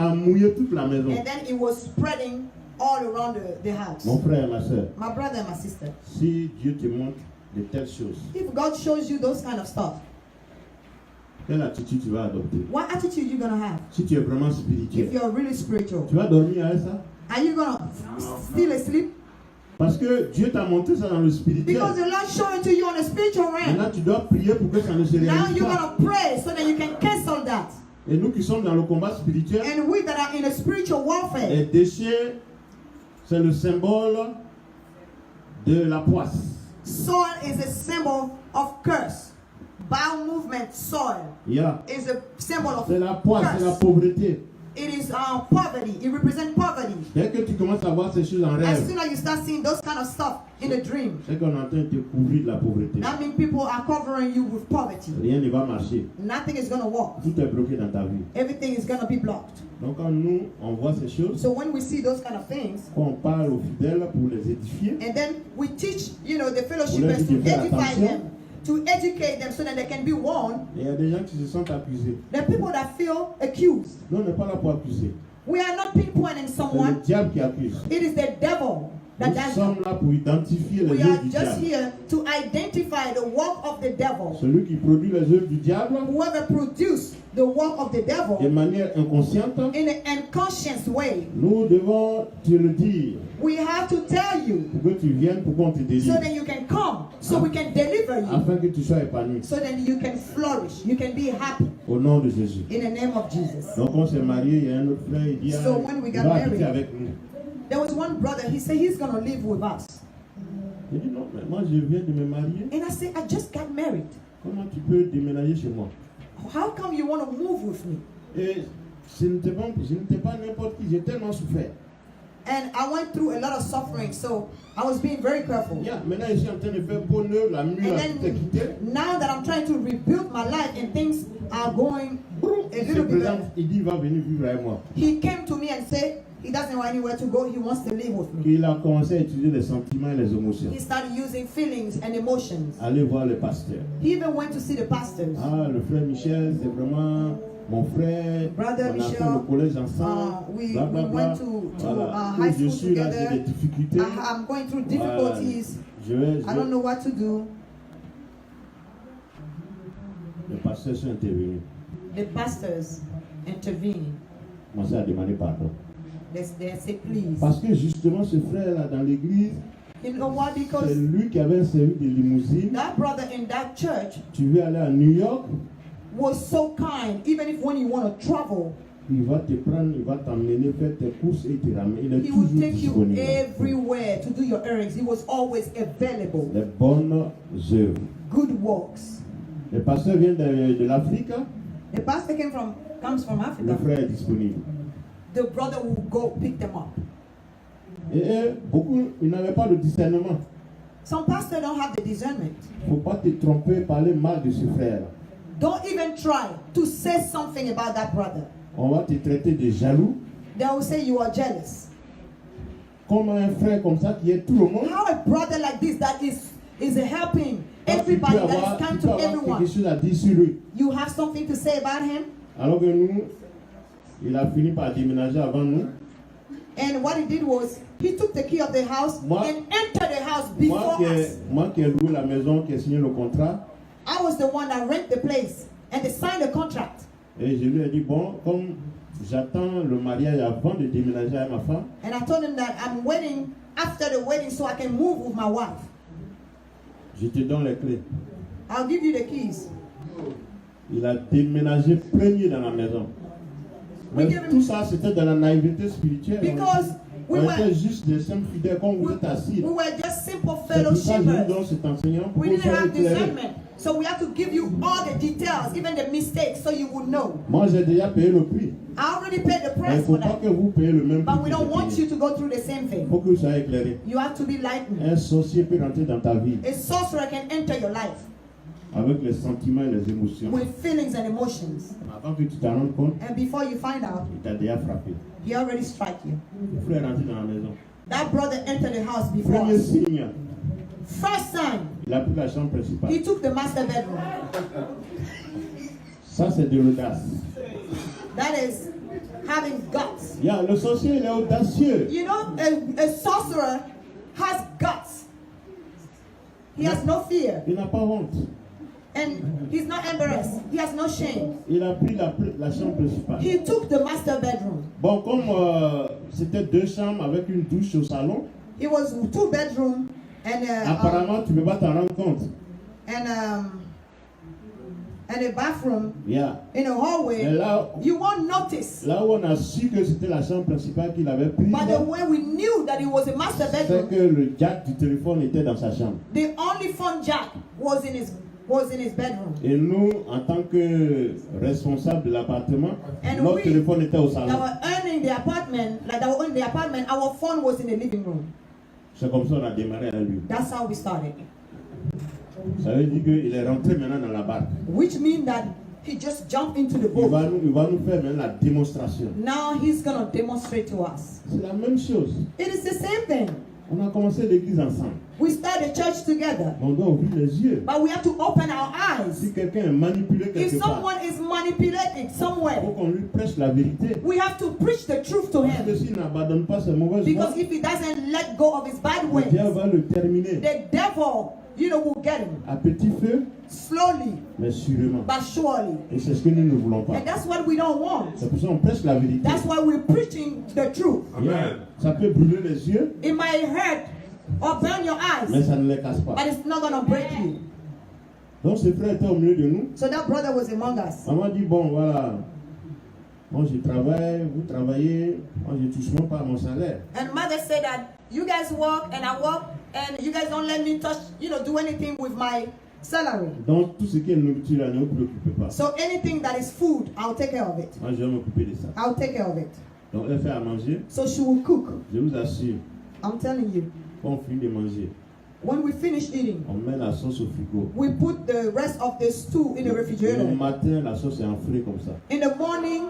a mouillé toute la maison. and then it was spreading all around the house. Mon frère et ma soeur, My brother and my sister, si Dieu te montre de telles choses, if God shows you those kind of stuff, quelle attitude tu vas adopter? what attitude you gonna have? Si tu es vraiment If spirituel, you're really spiritual, tu vas dormir avec ça? are you gonna still asleep? Parce que Dieu t'a montré ça dans le spirituel. Because the Lord showing to you on the spiritual realm. Maintenant, tu dois prier pour que ça ne se Now réalise you're pas. gonna pray so that you can cancel that. Et nous qui sommes dans le combat spirituel, And we that are in a spiritual warfare, les déchets, c'est le symbole de la poisse. soil is a symbol of curse. Bowel movement, soil Yeah. is a symbol of C'est la poisse, c'est la curse. pauvreté. It is poverty. It represents poverty. Dès que tu commences à voir ces choses en As rêve, soon as you start seeing those kind of stuff in a dream, c'est qu'on est en train de te couvrir de la pauvreté. that means people are covering you with poverty. Rien ne va marcher. Nothing is going to work. Tout est bloqué dans ta vie. Everything is going to be blocked. Donc quand nous, on voit ces choses, So when we see those kind of things, quand on parle aux fidèles pour les édifier, and then we teach, the fellowship Vous to leur dites de faire edify attention. them, to educate them so that they can be warned. il y a des gens qui se sentent accusés. The people that feel accused. Nous, on n'est pas là pour accuser. We are not pinpointing C'est le someone. diable qui accuse. It is the devil that Nous does sommes that. là pour identifier les We œuvres are du just diable. here to identify the work of the devil. Celui qui produit les œuvres du diable Whoever produced the work of the de devil manière inconsciente, in an unconscious way, nous devons te le dire we have to tell you pour que tu viennes, pour qu'on te so délivre, that you can come, so we can deliver you, afin que tu sois épanoui. so that you can flourish, you can be happy Au nom de Jésus. in the name of Jesus. Donc on s'est marié, il y a un autre frère, il dit, So when we il got va habiter married, avec nous. There was one brother, he said he's going to live with us. J'ai dit non, mais moi je viens de me marier. And I said, I just got married. Comment tu peux déménager chez moi? How come you want to move with me? Et je n'étais pas n'importe qui, j'ai tellement souffert. And I went through a lot of suffering, so I was being very careful. Yeah, maintenant je suis en train de faire bonheur, la nuit, And là, tout est quitté. then now that I'm trying to rebuild my life and things are going a Il se little bit présente, better, il dit il va venir vivre avec moi. he came to me and said he doesn't want anywhere to go, he wants to live with me. Il a commencé à utiliser les sentiments et les émotions. He started using feelings and emotions. Allez voir le pasteur. He even went to see the pastors. Ah, le frère Michel, c'est vraiment mon frère. Brother On a fait Michel, le collège ensemble. we Bla, bla, bla. went to Voilà. high Où je school suis là, j'ai together. des difficultés. I'm going through difficulties. I don't know what to do. Les pasteurs sont intervenus. The pastors intervened. Commencé à demander pardon. They say, please. Parce que justement, ce frère-là dans l'église, You know why? c'est Because lui qui avait un service de limousine. that brother in that church Tu veux aller à New York, was so kind. Even if when you want to travel, il va te prendre, il va t'emmener faire tes courses et te ramener. Il est he would toujours take you disponible. everywhere to do your errands. He was always available. Les bonnes œuvres. Good works. Le pasteur vient de l'Afrique, The pastor comes from le Africa. frère est disponible. The brother will go pick them up. Et beaucoup, ils n'avaient pas de discernement. Some pastors don't have the discernment. Il ne faut pas te tromper, parler mal de ce frère. Don't even try to say something about that brother. On va te traiter de jaloux. They will say you are jealous. Comme un frère comme ça qui est tout le monde. How a brother like this that is helping everybody, that is kind tu peux to avoir everyone, quelque chose à dire sur lui. you have something to say about him? Alors que nous, il a fini par déménager avant nous. And what he did was, he took the key of the house and entered the house before us. Moi qui ai loué la maison, qui ai signé le contrat. I was the one that rent the place and they signed the contract. Et je lui ai dit, bon, comme j'attends le mariage avant de déménager avec ma femme. And I told him that I'm waiting after the wedding so I can move with my wife. Je te donne les clés. I'll give you the keys. Il a déménagé premier dans la maison. Mais tout ça, c'était dans la naïveté spirituelle. Because on était juste des simples fidèles, comme vous êtes assis. We were just simple C'est pour ça que je vous fellowshippers. donne cet enseignement pour We que vous didn't soyez have éclairés. discernment. So we have to give you all the details, even the mistakes, so you would know. Moi, j'ai déjà payé le prix. I already paid the Mais il price ne faut for pas that. que vous payiez le même prix. But we que don't j'ai want payé. you to go through the same Il thing. faut que vous soyez éclairés. You have to be lightened. Un sorcier peut rentrer dans ta vie A sorcerer can enter your life avec les sentiments et les émotions. with feelings and emotions. Avant que tu t'en rendes compte, And before you find out, il t'a déjà frappé. he already struck you. Le frère est rentré dans la maison. That brother entered the house before Premier us. signe, First sign, il a pris la chambre principale. he took the master bedroom. Ça, c'est de l'audace. That is having guts. Yeah, le sorcier, il est audacieux. You know, a sorcerer has guts. He has no fear. Il n'a pas honte. And he's not embarrassed. He has no shame. Il a pris la chambre principale. He took the master bedroom. Bon, comme c'était 2 chambres avec une douche au salon, It was 2 bedroom and apparemment, tu ne peux pas t'en rendre compte. and a bathroom Yeah. in a hallway. Mais là, You won't notice. là où on a su que c'était la chambre principale qu'il avait prise, By the way, we knew that it was a master c'est bedroom. que le jack du téléphone était dans sa chambre. The only phone jack was in his bedroom. Et nous, en tant que responsables de l'appartement, And notre we- téléphone était au That salon. were earning the apartment, like that were in the apartment, our phone was in the living room. C'est comme ça qu'on a démarré avec lui. That's how we started. Ça veut dire qu'il est rentré maintenant dans la barque. Which means that he just jumped into the Il boat. va nous faire maintenant la démonstration. Now he's going to demonstrate to us. C'est la même chose. It is the same thing. On a commencé l'église ensemble. We started church together, On doit ouvrir les yeux. but we have to open our eyes. Si quelqu'un est manipulé quelque If part, someone is manipulated il faut somewhere, qu'on lui prêche la vérité. we have to preach the truth to Parce que him. s'il n'abandonne pas ses mauvaises voies, Because if he doesn't let go of his bad le ways, diable va le terminer. the devil, will get him À petit feu, slowly mais sûrement. but surely. Et c'est ce que nous ne voulons pas. And that's what we don't want. C'est pour ça qu'on prêche la vérité. That's why we're preaching the truth. Yeah. Ça peut brûler les yeux, It might hurt or burn your mais eyes, ça ne les casse pas. but it's not going to break you. Donc ce frère était au milieu de nous. So that brother was among us. Maman dit, bon voilà, moi je travaille, vous travaillez, moi je touche même pas à mon salaire. And mother said that you guys work and I work and you guys don't let me touch, do anything with my salary. Donc tout ce qui est nourriture, là, ne vous préoccupez pas. So anything that is food, I'll take care of it. Moi je vais m'occuper de ça. I'll take care of it. Donc elle fait à manger, So she will cook. je vous assure, I'm telling you. quand on finit de manger, When we finish eating, on met la sauce au frigo. we put the rest of the stew in the Et le refrigerator. matin, la sauce est enflée comme ça. In the morning,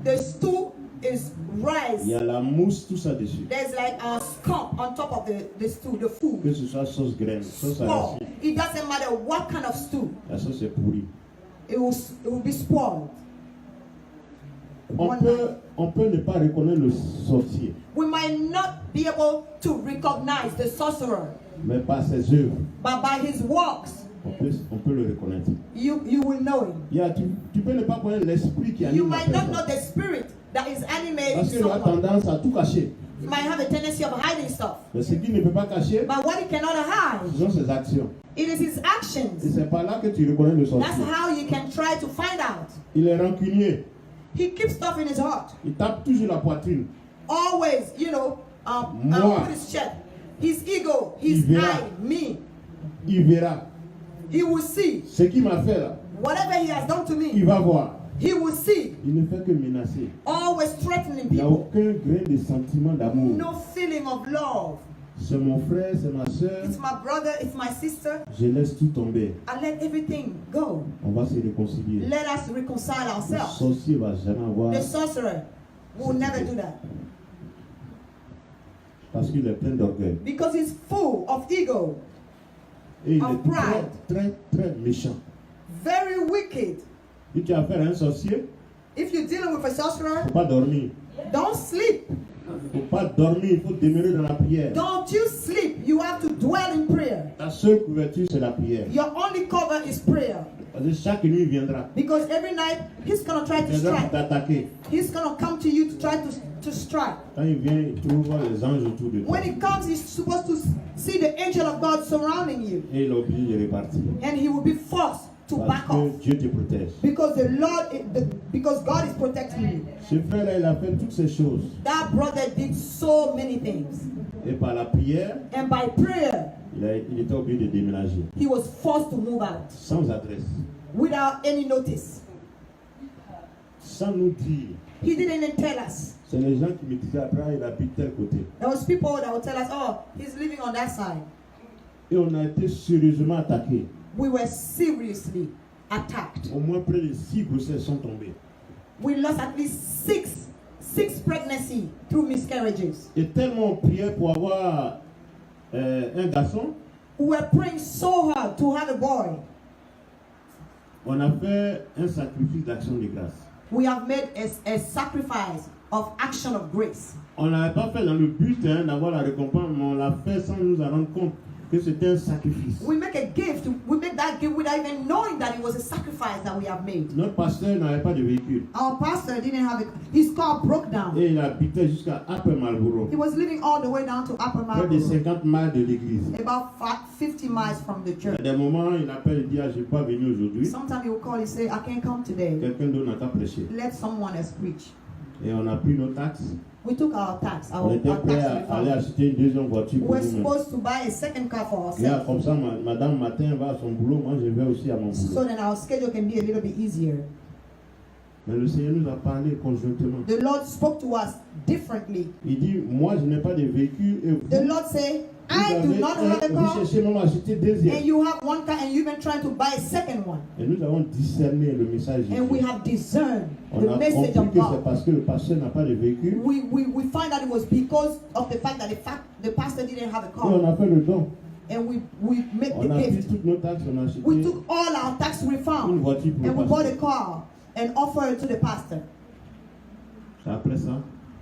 the stew is rice. Il y a la mousse, tout ça dessus. There's like a scum on top of the stew, the food. Que ce soit sauce graine, sauce Spoil. arachide, It doesn't matter what kind of stew. la sauce est pourrie. It will be spoiled. On peut ne pas reconnaître le sorcier, We might not be able to recognize the sorcerer, mais par ses œuvres, but by his works, on peut le reconnaître. you will know him. Tu peux ne pas connaître l'esprit qui You anime la might not know personne. the spirit that is animating Parce qu'il a someone. tendance à tout cacher. You might have a tendency of hiding stuff. Mais ce qu'il ne peut pas cacher, But what he cannot hide, ce sont ses actions. it is his Et actions. c'est par là que tu reconnais le That's sorcier. how you can try to find out. Il est rancunier. He keeps stuff in his heart. Il tape toujours la poitrine. Always, Moi. put his chest, his ego, his Il verra. I, me. Il verra. He will see. Ce qu'il m'a fait là, Whatever he has done to il me, va voir. he will see. Il ne fait que menacer. Always threatening Il n'y a people. aucun grain de sentiment d'amour. No feeling of love. C'est mon frère, c'est ma soeur. It's my brother, it's my sister. Je laisse tout tomber. I let everything go. On va se réconcilier. Let us reconcile Le ourselves. sorcier va jamais avoir The sorcerer will never do that parce qu'il est plein d'orgueil. because he's full of ego, Et il Of est très, pride. très, très méchant. very wicked. Si tu as affaire à un sorcier, If you're dealing with a il ne sorcerer, faut pas dormir. don't sleep. Il ne faut pas dormir, il faut demeurer dans la prière. Don't you sleep. You have to dwell in prayer. Ta seule couverture, c'est la prière. Your only cover is prayer. Parce que chaque nuit il viendra. Because every night he's going to try to Il viendra pour strike. t'attaquer. He's going to come to you to try to strike. Quand il vient, il trouve les anges autour de toi. When he comes, he's supposed to see the angel of God surrounding you. Et il est obligé de repartir. And he will be forced to Parce back off. que Dieu te protège. Because because God is protecting you. Ce frère-là, il a fait toutes ces choses. That brother did so many things. Et par la prière, And by prayer, il était obligé de déménager. he was forced to move out Sans adresse. without any notice. Sans nous dire. He didn't even tell us. C'est les gens qui me disaient après, il habite tel côté. There was people that would tell us, oh, he's living on that side. Et on a été sérieusement attaqués. We were seriously attacked. Au moins près de 6 grossesses sont tombées. We lost at least six pregnancies through miscarriages. Et tellement on priait pour avoir un garçon, We were praying so hard to have a boy. on a fait un sacrifice d'action de grâce. We have made a sacrifice of action of grace. On ne l'avait pas fait dans le but d'avoir la récompense, mais on l'a fait sans nous en rendre compte que c'était un sacrifice. We make that gift without even knowing that it was a sacrifice that we have made. Notre pasteur n'avait pas de véhicule. Our pastor didn't have it. His car broke down. Et il habitait jusqu'à Upper Marlborough, He was living all the way down to Upper près de Marlborough, 50 miles de l'église. about 50 miles from the À church. des moments, il appelle et dit, ah, je ne peux pas venir aujourd'hui. Sometimes he will call and say, I can't come today. Quelqu'un d'autre n'a qu'à prêcher. Let someone else preach. Et on a pris nos taxes. We took our tax, On our était tax prêt à aller refund. acheter une deuxième voiture We pour were nous-mêmes. supposed to buy a second car for Là, ourselves, comme ça, madame matin va à son boulot, moi je vais aussi à mon so boulot. that our schedule can be a little bit easier. Mais le Seigneur nous a parlé conjointement. The Lord spoke to us differently. Il dit, moi je n'ai pas de véhicule et vous, The Lord said, I do vous, not have a avez, vous car, cherchez même à acheter and deuxième. you have one car, and you've been trying to buy a second one. Et nous avons discerné le message de And we Dieu. have discerned On the a message compris of que c'est God. parce que le pasteur n'a pas de véhicule. We find that it was because of the fact that the pastor didn't have a Et on car. a fait le don. And we made On the a pris gift. toutes nos taxes, on a acheté We took all our tax une refund voiture pour and we le bought a pasteur. car and offered it to the pastor. C'est après ça,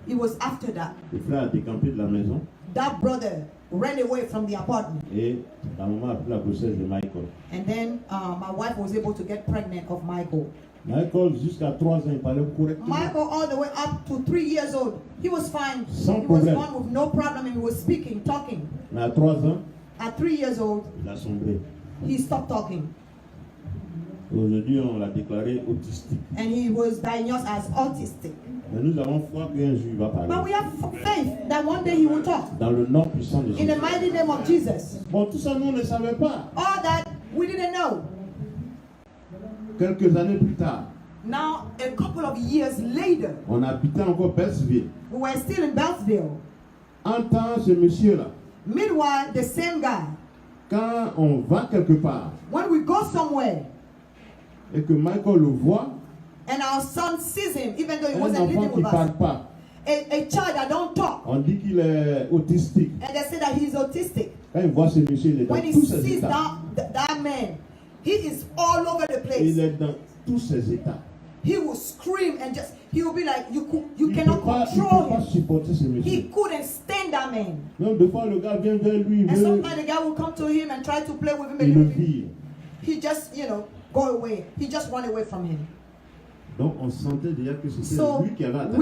It was after that le frère a décampé de la maison that brother ran away from the apartment. et la maman a pris la grossesse de Michael. And then my wife was able to get pregnant of Michael. Michael, jusqu'à 3 ans, il parlait correctement. Michael, all the way up to 3 years old, he was fine. Sans He was problème. born with no problem and he was speaking, talking. Mais à 3 ans, At 3 years old, il a sombré. he stopped talking. Aujourd'hui, on l'a déclaré autistique. And he was diagnosed as autistic. Mais nous avons foi qu'un jour il va But parler. we have faith that one day he will talk. Dans le nom puissant de In Jésus. the mighty name of Jesus. Bon, tout ça, nous, on ne savait pas. All that we didn't know. Quelques années plus tard, Now, a couple of years later, on habitait encore Beltsville. we were still in Beltsville. Entend ce monsieur-là. Meanwhile, the same guy, Quand on va quelque part when we go somewhere et que Michael le voit, and our son sees him, even though he un wasn't enfant living qui with ne us, parle pas, a child that don't talk, on dit qu'il est autistique. and they say that he's autistic. Quand il voit ce monsieur, il est dans When he tous ses sees états. that man, he is all over the Il place. est dans tous ses états. He will scream and he will be like, you Il ne cannot peut pas control him. supporter ce He monsieur. couldn't stand that man. Donc, des fois, le gars vient vers lui, il And veut, sometimes the guy will come to him and try to play with him a il le little bit. vire. He just, go away. He just run away from him. Donc, on sentait déjà que c'était So lui qui avait attaqué.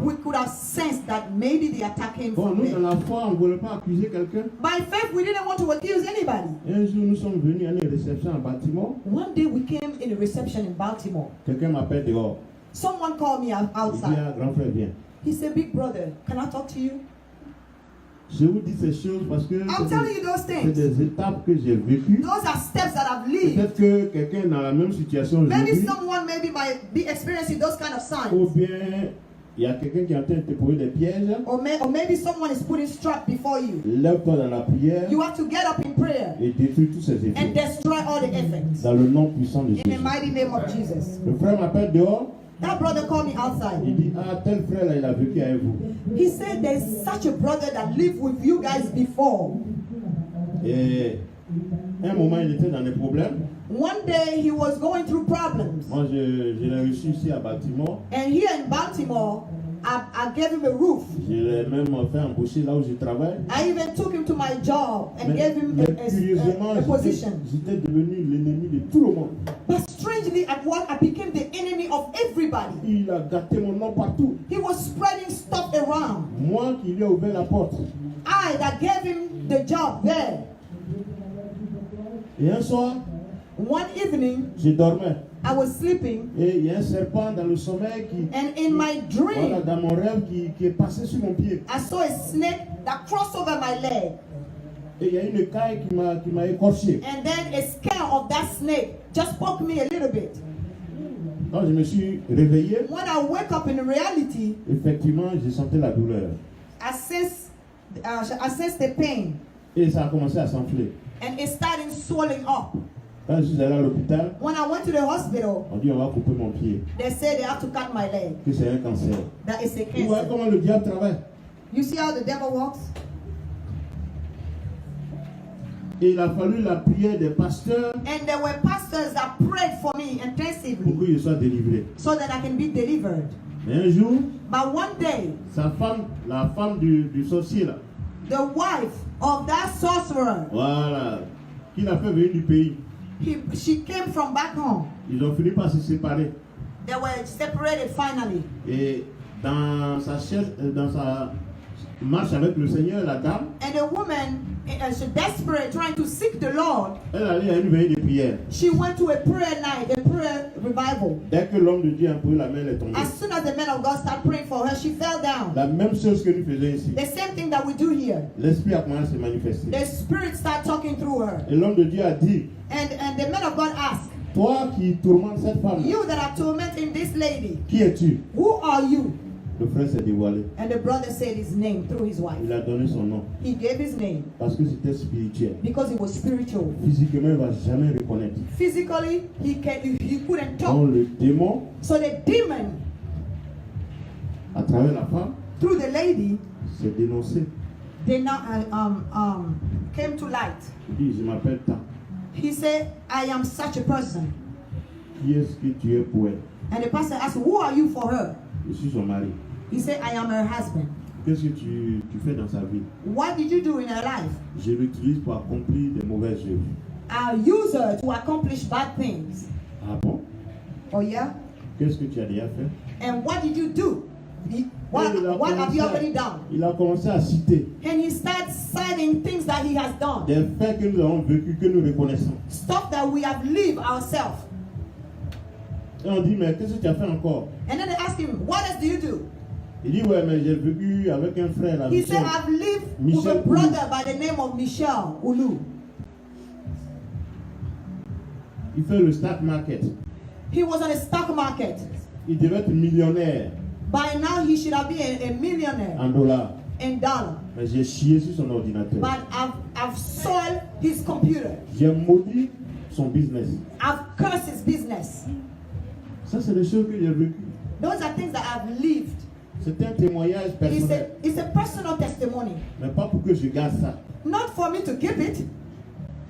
we could have sensed that maybe the attack came Bon, from nous, dans him. la foi, on ne voulait pas accuser quelqu'un. By faith, we didn't want to accuse anybody. Et un jour, nous sommes venus à une réception en bâtiment. One day we came in a reception in Baltimore. Quelqu'un m'appelle dehors. Someone called me Il dit, outside. ah, grand frère, viens. He said, big brother, can I talk to you? Je vous dis ces choses parce que I'm telling you those c'est things. des étapes que j'ai vécues. Those are steps that I've lived. Peut-être que quelqu'un est dans la même situation Maybe aujourd'hui. someone might be experiencing those kind of Ou signs. bien, il y a quelqu'un qui est en train de te poser des pièges. Or maybe someone is putting strap before you. Lève-toi dans la prière You have to get up in prayer et détruis tous ces and effets. destroy all the effects. Dans le nom puissant de In the Jésus. mighty name of Jesus. Le frère m'appelle dehors. That brother called me outside. Il dit, ah, tel frère là, il a vécu avec vous. He said there's such a brother that lived with you guys before. Et un moment, il était dans des problèmes. One day he was going through problems. Moi, je l'ai reçu ici à Baltimore. And here in Baltimore, I gave him a roof. Je l'ai même fait embaucher là où je travaille. I even took him to my job and Mais gave him curieusement, a position. j'étais devenu l'ennemi de tout le monde. But strangely, at work, I became the enemy of everybody. Il a gâté mon nom partout. He was spreading stuff around. Moi qui lui ai ouvert la porte. I that gave him the job there. Et un soir, One evening, je dormais. I was sleeping, Et il y a un serpent dans le sommeil qui, and in my voilà, dream, dans mon rêve, qui est passé sur mon pied. I saw a snake that crossed over my leg. Et il y a une caille qui m'a écorché. And then a scale of that snake just poked me a little bit. Quand je me suis réveillé, When I wake up in reality, effectivement, j'ai senti la douleur. I sensed the pain, Et ça a commencé à s'enfler. and it started swelling up. Quand je suis allé à l'hôpital, When I went to the hospital, on dit on va couper mon pied, they said they have to cut my leg. que c'est un cancer. That is a Vous voyez cancer. comment le diable travaille. You see how the devil works? Et il a fallu la prière des pasteurs And there were pastors that prayed for me pour intensively que je sois délivré. so that I can be delivered. Mais un jour, But one day, sa femme, la femme du sorcier là, the wife of that sorcerer, voilà, qui l'a fait venir du pays, she came from back home. ils ont fini par se séparer. They were separated finally. Et dans sa marche avec le Seigneur, la dame, And the woman, she's desperate, trying to seek the Lord. elle allait à une veillée de prière. She went to a prayer night, a prayer revival. Dès que l'homme de Dieu a imposé la main, elle est tombée. As soon as the man of God started praying for her, she fell down. La même chose que nous faisons ici. The same thing that we do here. L'esprit a commencé à se manifester. The Spirit started talking through her. Et l'homme de Dieu a dit, And the man of God asked, toi qui tourmentes cette femme, you that are tormenting this lady, qui es-tu? who are you? Le frère s'est dévoilé. And the brother said his name through his wife. Il a donné son nom. He gave his name Parce que c'était spirituel. because it was spiritual. Physiquement, il ne va jamais reconnaître. Physically, he couldn't talk. Donc le démon, So the demon, à travers la femme, through the lady, s'est dénoncé. they now came to light. Il dit, je m'appelle tant. He said, I am such a person. Qui est-ce que tu es pour elle? And the pastor asked, who are you for her? Je suis son mari. He said, I am her husband. Qu'est-ce que tu fais dans sa vie? What did you do in her life? Je l'utilise pour accomplir des mauvaises œuvres. I use her to accomplish bad things. Ah bon? Oh yeah? Qu'est-ce que tu as déjà fait? And what did you do? What have you already done? Il a commencé à citer And he starts citing things that he has done. des faits que nous avons vécus, que nous reconnaissons. Stuff that we have lived ourselves. Et on dit, mais qu'est-ce que tu as fait encore? And then they ask him, what else do you do? Il dit, ouais, mais j'ai vécu avec un frère, là, He said, Michel. I've lived Michel with a brother by the name of Michel Ulu. Il fait le stock market. He was on a stock market. Il devait être millionnaire By now he should have been a millionaire en dollars. in dollar. Mais j'ai chié sur son ordinateur. But I've soiled his computer. J'ai maudit son business. I've cursed his business. Ça, c'est des choses que j'ai vécues. Those are things that I've lived. C'est un témoignage personnel. It's a personal testimony. Mais pas pour que je garde ça. Not for me to keep it.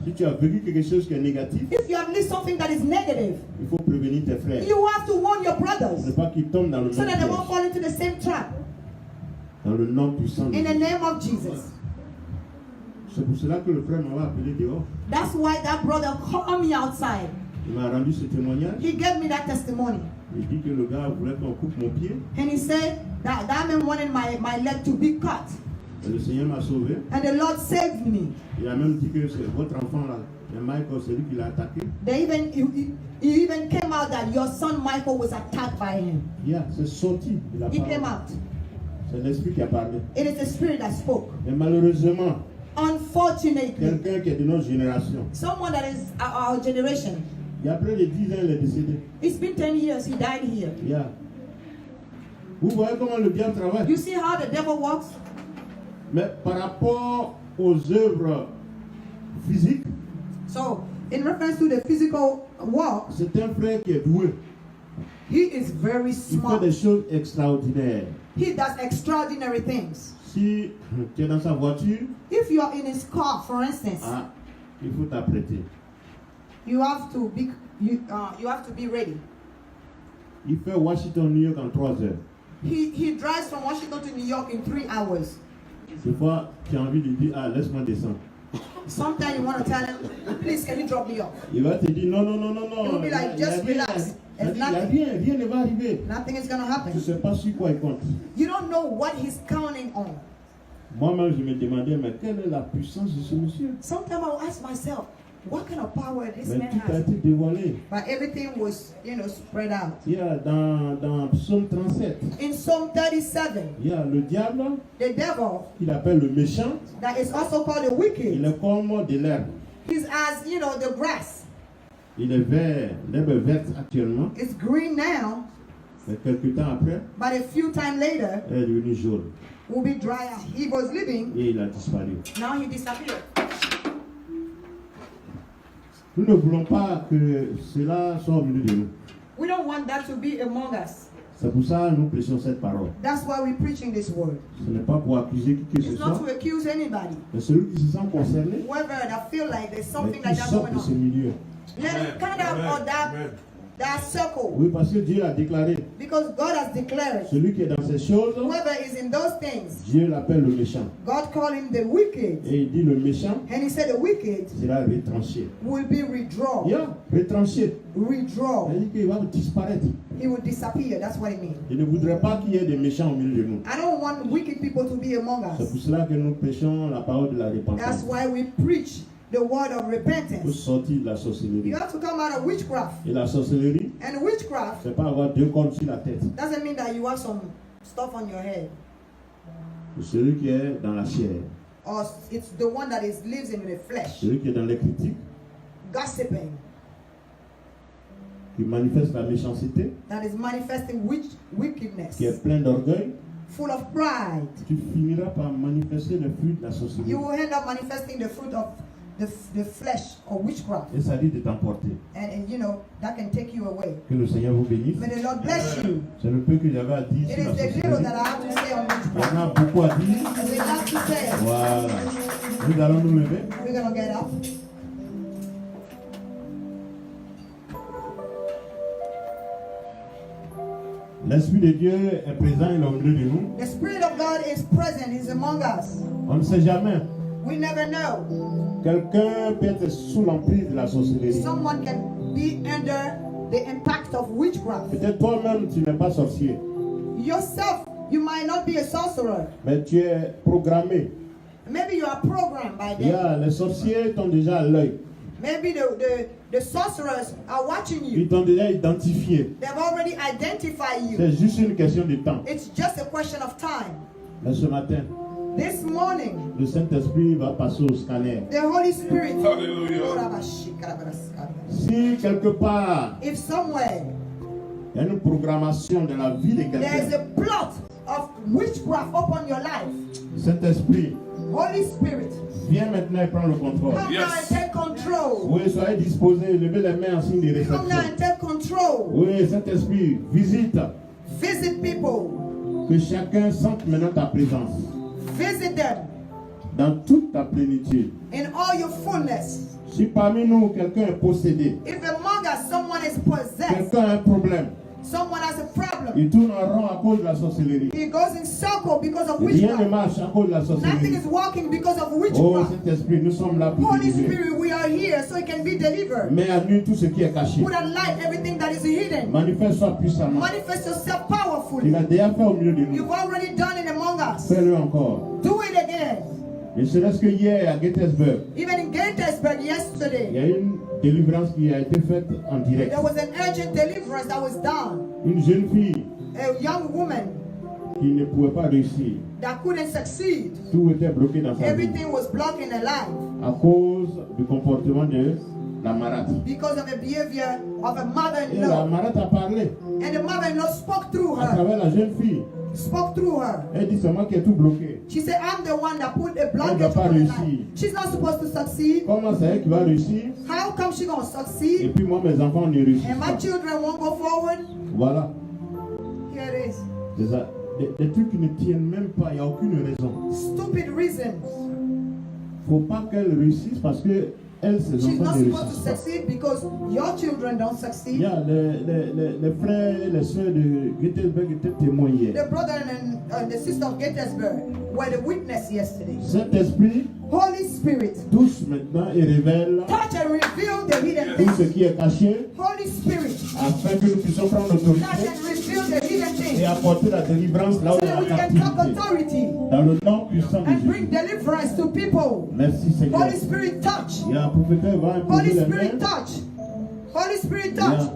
Si tu as vécu quelque chose qui est négatif, If you have lived something that is negative, il faut prévenir tes frères. you have to warn your Ne brothers pas qu'ils tombent dans le so même that they won't piège. fall into the same trap. Dans le nom puissant de In the Jésus. name of Jesus. C'est pour cela que le frère m'avait appelé dehors. That's why that brother called me outside. Il m'a rendu ce témoignage. He gave me that testimony. Il dit que le gars voulait qu'on coupe mon pied. And he said that man wanted my leg to be cut. Et le Seigneur m'a sauvé. And the Lord saved me. Il a même dit que c'est votre enfant là, et Michael, c'est lui qui l'a attaqué. He even came out that your son Michael was attacked by him. C'est sorti de la He came parole. out. C'est l'esprit qui a parlé. It is the spirit that spoke. Mais malheureusement, Unfortunately, quelqu'un qui est de notre génération, someone that is our generation, il y a près de 10 ans, il est décédé. it's been 10 years, he died here. Vous voyez comment le diable travaille. You see how the devil works? Mais par rapport aux œuvres physiques, So, in reference to the physical work, c'est un frère qui est doué. he is very Il fait smart. des choses extraordinaires. He does extraordinary things. Si tu es dans sa voiture, If you are in his car, for instance, il faut t'apprêter. you have to be ready. Il fait Washington, New York en 3 heures. He drives from Washington to New York in 3 hours. Des fois, tu as envie de dire, ah, laisse-moi descendre. Sometimes you want to tell him, please, can you drop me off? Il va te dire, non, non, non, non, non. He will be like, just relax. Il n'y a rien, rien ne va arriver. Nothing is going to Tu ne happen. sais pas sur quoi il compte. You don't know what he's counting on. Moi-même, je me demandais, mais quelle est la puissance de ce monsieur? Sometimes I will ask myself, what kind of power this Mais man tout a has? été dévoilé. But everything was, spread out. Il y a dans Psaume 37, In Psalm 37, il y a le diable, the devil, qu'il appelle le méchant. that is also called the Il wicked, est comme de l'herbe. he's as, the grass. Il est vert, l'herbe est verte actuellement. It's green now, Mais quelques temps après, but a few time later, elle est devenue jaune. will be dry out. He was living, Et il a disparu. now he disappeared. Nous ne voulons pas que cela soit au milieu de nous. We don't want that to be among us. C'est pour ça que nous prêchons cette parole. That's why we're preaching this word. Ce n'est pas pour accuser qui que ce It's not soit, to accuse anybody. mais celui qui se sent concerné, Whoever that feel like there's mais something qui like that sort going de ce on. milieu. Let him come out of that circle. Oui, parce que Dieu l'a déclaré. Because God has declared, Celui qui est dans ces choses, whoever is in those things, Dieu l'appelle le méchant. God called him the wicked. Et il dit le méchant And he said the wicked sera retranché. will be withdrawn. Yeah, retranché. Withdrawn. C'est-à-dire qu'il va disparaître. He will disappear. That's what it means. Je ne voudrais pas qu'il y ait des méchants au milieu de nous. I don't want wicked people to be among C'est us. pour cela que nous prêchons la parole de la That's repentance. why we preach the word of Pour repentance. sortir de la sorcellerie. You have to come out of witchcraft. Et la sorcellerie, And witchcraft c'est pas avoir deux cornes sur la tête. doesn't mean that you have some stuff on your head. C'est celui qui est dans la chair. Or it's the one that lives in the flesh. Celui qui est dans les critiques, Gossiping. qui manifeste la méchanceté, That is manifesting wickedness. qui est plein d'orgueil. Full of pride. Tu finiras par manifester le fruit de la sorcellerie. You will end up manifesting the fruit of the flesh or witchcraft. Et ça dit de t'emporter. And that can take you away. Que le Seigneur vous bénisse. May the Lord bless you. C'est le peu que j'avais à dire It sur la is the little sorcellerie. that I have to say on Il y witchcraft. en a beaucoup à dire. There's a lot to say. Voilà. Nous allons nous lever. We're going to get up. L'Esprit de Dieu est présent, il est au milieu de nous. The Spirit of God is present. He's among us. On ne sait jamais. We never know. Quelqu'un peut être sous l'emprise de la sorcellerie. Someone can be under the impact of witchcraft. Peut-être toi-même, tu n'es pas sorcier. Yourself, you might not be a sorcerer. Mais tu es programmé. Maybe you are programmed by Il y them. a, les sorciers t'ont déjà à l'œil. Maybe the sorcerers are watching Ils you. t'ont déjà identifié. They've already identified you. C'est juste une question de temps. It's just a question of time. Mais ce matin, This morning, le Saint-Esprit va passer au scanner. the Holy Spirit. Hallelujah. Si quelque part, If somewhere il y a une programmation de la vie de there's quelqu'un, a plot of witchcraft upon your life, Saint-Esprit, Holy Spirit, viens maintenant et prends le contrôle. come Yes. now and take control. Oui, soyez disposés, levez les mains en signe de Come now réception. and take control. Oui, Saint-Esprit, visite. Visit people. Que chacun sente maintenant ta présence. Visit them Dans toute ta plénitude. in all your fullness. Si parmi nous, quelqu'un est possédé, If among us someone is possessed, quelqu'un a un problème, someone has a problem, il tourne en rond à cause de la sorcellerie. he goes in circle because of Rien ne witchcraft. marche à cause de la Nothing sorcellerie. is working because of Oh witchcraft. Saint-Esprit, nous sommes là pour Holy délivrer. Spirit, we are here so it can be delivered. Mets à nu tout ce qui est caché. Put a light everything that is hidden. Manifeste-toi puissamment. Manifest yourself Il powerfully. a déjà fait au milieu de nous. You've already done it among us. Fais-le encore. Do it again. Ne serait-ce que hier à Gettysburg, Even in Gettysburg il yesterday, y a une délivrance qui a été faite en direct. there was an urgent deliverance that was done. Une jeune fille A young woman qui ne pouvait pas réussir. that couldn't succeed. Tout était bloqué dans sa vie Everything was blocking her life à cause du comportement de la marade. because of the behavior of a Et la mother-in-law. marade a parlé And the mother-in-law spoke through à her. travers la jeune fille. Spoke through her. Elle dit, c'est moi qui ai tout bloqué. She said, I'm the one that put a Elle va blockage pas on her life. réussir. She's not supposed to succeed. Comment c'est elle qui va réussir? How come she gonna Et succeed? puis moi, mes enfants ne réussissent And my pas. children won't go forward? Voilà. Here it is. Des trucs qui ne tiennent même pas. Il n'y a aucune raison. Stupid reasons. Faut pas qu'elle réussisse parce que elle, ses She's enfants not ne supposed to réussissent pas. succeed because your children don't Il y succeed. a les frères et les soeurs de Gettysburg étaient témoins hier. The brother and the sister of Gettysburg were the witness yesterday. Saint-Esprit, Holy Spirit, touche maintenant et révèle touch and reveal the hidden tout ce things. qui est caché, Holy Spirit, afin que nous puissions prendre touch l'autorité and reveal the hidden et things. apporter la délivrance là où So il y a that we la can talk captivité. authority Dans le nom puissant de and bring Jésus. deliverance to people. Merci Seigneur. Holy Spirit, touch. Il y a un prophéteur qui va Holy imposer les Spirit, mains. touch. Holy Spirit, Il y a- touch.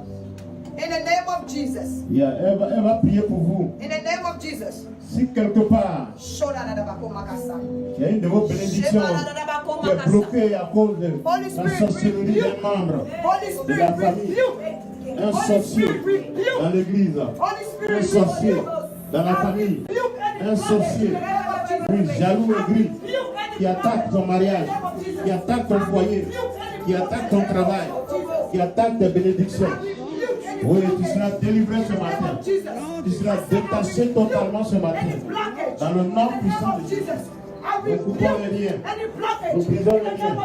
In the name of Jesus. elle va prier pour vous. In the name of Jesus. Si quelque part, il y a une de vos bénédictions qui est bloquée à cause de la sorcellerie des membres Holy de la Spirit, famille, rebuke. un Holy sorcier Spirit, rebuke. dans l'église, Holy Spirit, un sorcier rebuke. dans la famille, Rebuke any un sorcier, oui, jaloux et gris, qui attaque ton mariage, qui attaque ton foyer, qui attaque ton travail, qui attaque tes bénédictions. Oui, tu seras délivré ce matin. Tu seras détaché totalement ce matin. Dans le nom puissant de Jésus. Nous coupons les liens. Nous brisons les liens.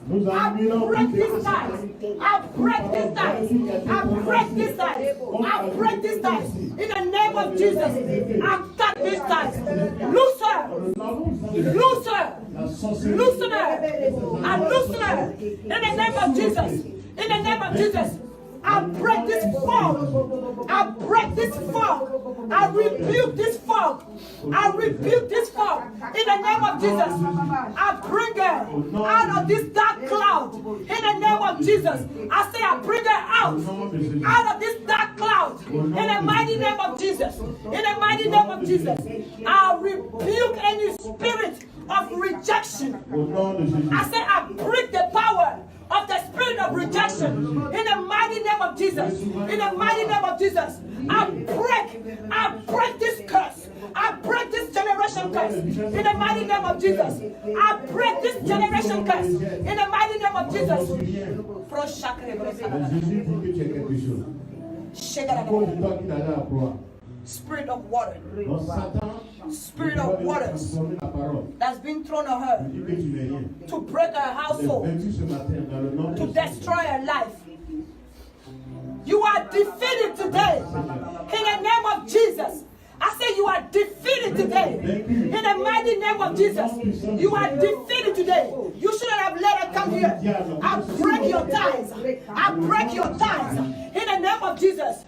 Nous annulons toutes les In the name of Jesus, I cut these ties. Loose her. Loose her. Loosen her. And loosen her. In the name of Jesus. In the name of Jesus. I break this fog. I break this fog. I rebuke this fog. I rebuke this fog. In the name of Jesus. I bring her out of this dark cloud. In the name of Jesus. I say I bring her out of this dark cloud. In the mighty name of Jesus. In the mighty name of Jesus. I rebuke any spirit of rejection. I say I break the power of the spirit of rejection in the mighty name of Jesus. In the mighty name of Jesus, I break this curse. I break this generation curse in the mighty name of Jesus. I break this generation curse in the mighty name of Jesus. Spirit of water. Spirit of waters that's been thrown on her to break her household, to destroy her life. You are defeated today in the name of Jesus. I say you are defeated today in the mighty name of Jesus. You are defeated today. You shouldn't have let her come here. I break your ties. I break your ties in the name of Jesus.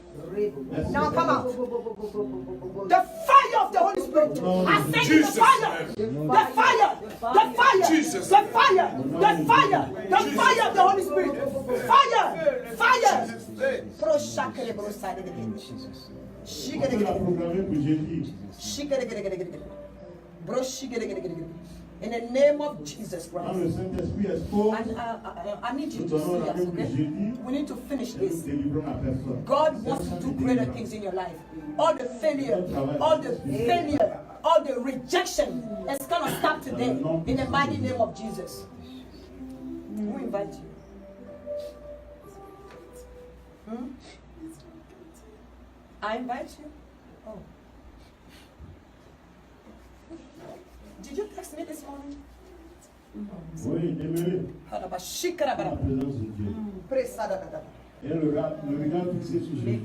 Now come out. The fire of the Holy Spirit. I say the fire. The fire. The fire. Jesus. The fire. The fire. The fire of the Holy Spirit. Fire. Fire. In the name of Jesus Christ. And I need you to see us, okay? We need to finish this. God wants to do greater things in your life. All the failure, all the rejection is going to stop today in the mighty name of Jesus. Who invite you? I invite you? Oh. Did you text me this morning? Oui, demeurez à la présence de Dieu. Et le regard fixé sur Jésus.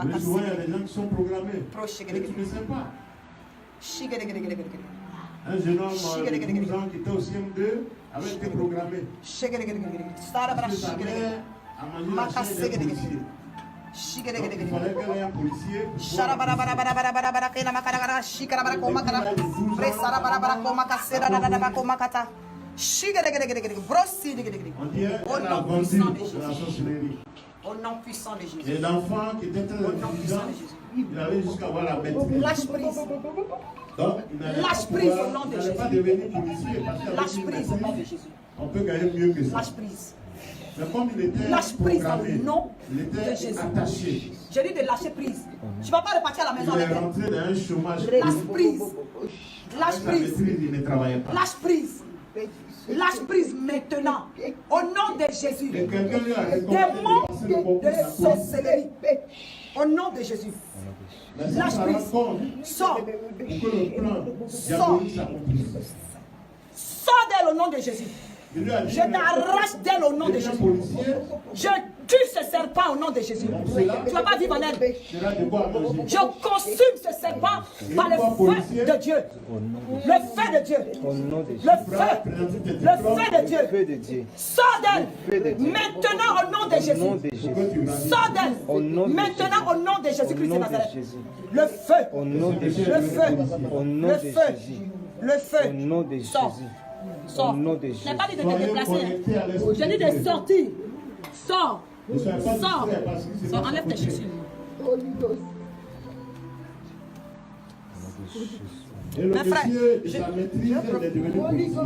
Mais souvent, il y a des gens qui sont programmés. Et tu ne sais pas. Un jeune homme de 12 ans qui était au CM2 avait été programmé. Parce que sa mère a mangé la chair des policiers. Donc, il fallait qu'elle ait un policier on dirait qu'elle a vendu la sorcellerie. Au nom puissant de Jésus. Et l'enfant qui était très intelligent, il avait jusqu'à avoir la bête. Lâche prise. Donc, il n'allait pas devenir policier parce Lâche qu'avec prise au nom de Jésus. on peut gagner mieux que ça. Lâche prise. Mais comme il était Lâche prise dans programmé, le nom il de était Jésus. attaché. J'ai dit de lâcher prise. Tu ne vas pas repartir à la maison Il est avec elle. rentré dans un chômage. Lâche prise. Lâche Avec sa prise. maîtrise, il ne travaillait pas. Lâche prise. Lâche prise maintenant. Au nom de Jésus. Et quelqu'un lui a Démon récompensé le concours de sorcellerie. Au nom de Jésus. Lâche prise. Sors. Sors. Sors d'elle au nom de Jésus. Je t'arrache d'elle au nom de Jésus. Je tue ce serpent au nom de Jésus. Tu ne vas pas vivre en elle. Je consume ce serpent par le feu de Dieu. Le feu de Dieu. Le feu de Dieu. Sors d'elle. Maintenant au nom de Jésus. Sors d'elle. Maintenant au nom de Jésus-Christ de Nazareth. Le feu. Le feu. Le feu. Le feu. Sors. Sors. Je n'ai pas dit de te déplacer. J'ai dit de sortir. Sors. Sors. Sors. Enlève tes chaussures. Et le monsieur, sa maîtrise, il est devenu policier.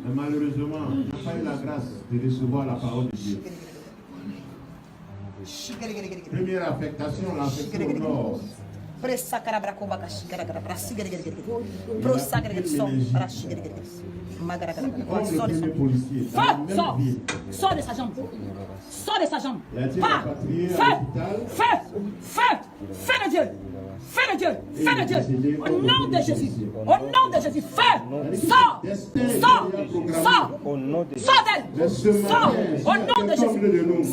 Mais malheureusement, il n'a pas eu la grâce de recevoir la parole de Dieu. Première affectation, l'affectation au nord. Sors de sa jambe. Sors de sa jambe. Pas. Feu. Feu. Feu. Feu de Dieu. Feu de Dieu. Feu de Dieu. Au nom de Jésus. Au nom de Jésus. Feu. Sors. Sors. Sors. Sors d'elle. Sors. Au nom de Jésus.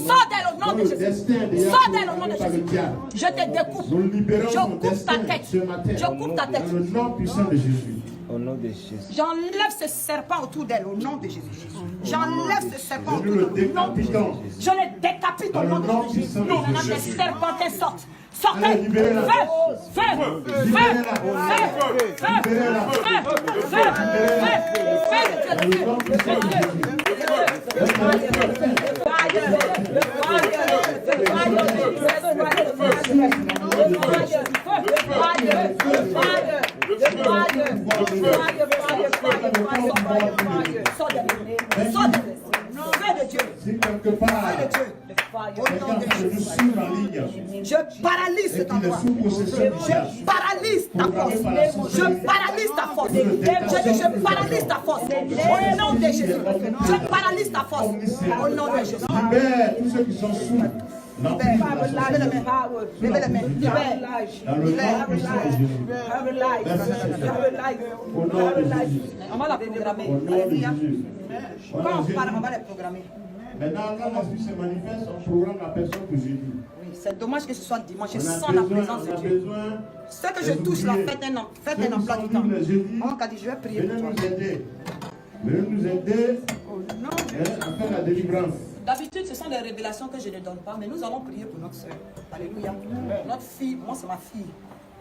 Sors d'elle au nom de Jésus. Sors d'elle au nom de Jésus. Je te découpe. Je coupe ta tête. Je coupe ta tête. Dans le nom puissant de Jésus. Au nom de Jésus. J'enlève ce serpent autour d'elle au nom de Jésus. J'enlève ce serpent autour le d'elle. décapitant. Je le décapite au nom de Jésus. Non, les serpentins sortent. Sortez. Allez, libérez-la. Feu. Feu. Feu. Feu. Feu. Feu. Si quelque part, je paralyse cet endroit. Je paralyse ta force. Je paralyse ta force. Je dis, je paralyse ta force. Au nom de Jésus. Je paralyse ta force. Au nom de Jésus. libère tous ceux qui sont sous. Levez les mains. Levez les mains. Libère. Dans le nom puissant de Jésus. Merci Seigneur. Au nom de Jésus. On va la programmer. Au nom de Jésus. Quand on parle, on va la programmer. Maintenant, quand l'esprit se manifeste, on programme la personne que j'ai vue. Oui, c'est dommage que ce soit dimanche. Je On sens a la besoin, présence de on a Dieu. besoin. Ce que je touche là, faites un emploi du temps. On a dit, je vais prier Venez pour nous toi. aider. Venez nous aider à faire la délivrance. D'habitude, ce sont des révélations que je ne donne pas, mais nous allons prier pour notre soeur. Alléluia. Notre fille, moi c'est ma fille,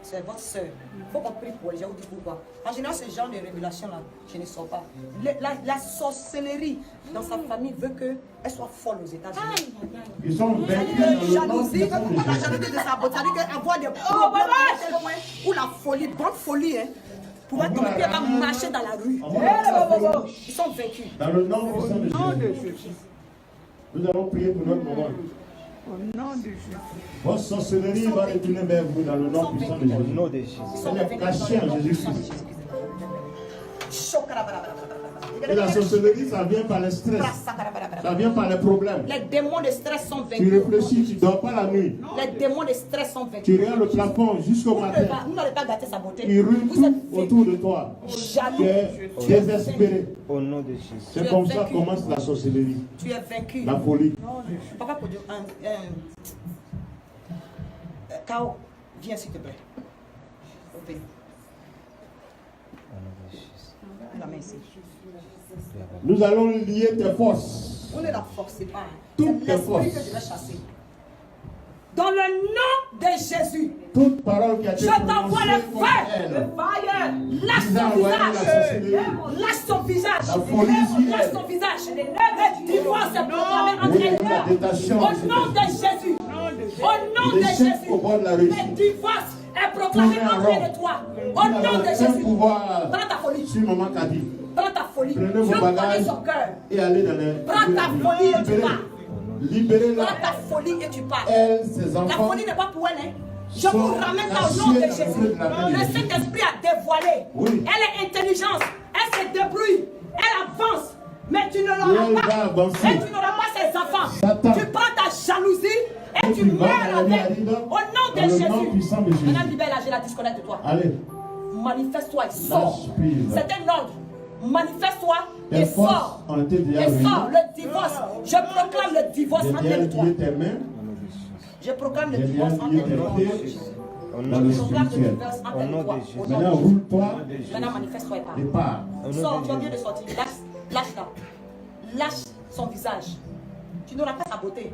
c'est votre soeur. Il faut qu'on prie pour elle, je vous dis pourquoi. En général, ce genre de révélations-là, je ne sors pas. La sorcellerie dans sa famille veut qu'elle soit folle aux États-Unis. Ils sont vaincus La dans le nom jalousie, puissant de la Jésus. jalousie de sa beauté, c'est-à-dire qu'avoir des problèmes à tel point, ou la folie, bonne folie, hein. Pouvoir tomber, puis elle va marcher dans la rue. Ils sont vaincus. Dans le nom puissant de Jésus. Nous allons prier pour notre moment. Votre sorcellerie va retourner vers vous dans le nom puissant de Au Jésus. nom de Jésus. Elle est cachée en Jésus-Christ. Et la sorcellerie, ça vient par le stress. Ça vient par les problèmes. Les démons de stress sont Tu vaincus. réfléchis, tu ne dors pas la nuit. Les démons de stress sont Tu vaincus. regardes le plafond jusqu'au matin. Vous n'allez pas gâter sa beauté. Il roule Vous tout êtes autour de toi. jaloux. Tu es désespéré. Au nom de Jésus. C'est comme ça que commence la sorcellerie, Tu es vaincu. la folie. Papa, pour Dieu, Kao, viens s'il te plaît. Viens. Au nom de Jésus. La main ici. Nous allons lier tes forces. On ne la forcez pas. Toutes C'est tes forces. l'esprit que je vais chasser. Dans le nom de Jésus, Toute parole qui a été je t'envoie le prononcée contre feu. elle. Lâche Nous son envoyons la visage. sorcellerie. Lâche son visage. La folie sur Lâche elle. son visage. Le divorce est proclamé entre Oui, elle et la toi. détachation. Au nom de Jésus. Au nom de L'échec Jésus. au bord de la réussite. Le divorce est proclamé Tournez en entre elle et toi. Au nom de Faites Jésus. pouvoir Prends ta folie. sur Maman Kadi. Prends ta folie. Prenez Je vos connais bagages son cœur. et allez dans les. Prends ta folie et tu pars. Libérez-la. Prends ta folie et tu pars. Elle, ses La enfants. folie n'est pas pour elle. Hein. Je vous ramène dans le nom de Jésus. Le Saint-Esprit a dévoilé. Oui. Elle est intelligence. Elle se débrouille. Elle avance. Mais tu ne Et elle l'auras va pas. avancer. Et tu n'auras pas ses enfants. Satan. Tu prends ta jalousie et que tu tu vas meurs dans la vie avec. aride, Au nom de dans le Jésus. nom puissant de Jésus. Maintenant, libère-la, je la disconnecte de toi. Allez, Manifeste-toi et sors. lâche prise. C'est un ordre. Manifeste-toi Tes et forces sors. ont été déjà Et réunies. sors le divorce. Je proclame le divorce J'ai entre bien elle et toi. lié tes mains Je proclame le J'ai divorce bien entre lié elle et toi. tes pieds dans le Je proclame le spirituel. divorce entre Au elle et nom toi. de Jésus. Au nom Maintenant, de Jésus. roule-toi Maintenant, manifeste-toi et parle. et pars. Sors, tu as bien de sortir. Lâche-la. Lâche son visage. Tu n'auras pas sa beauté.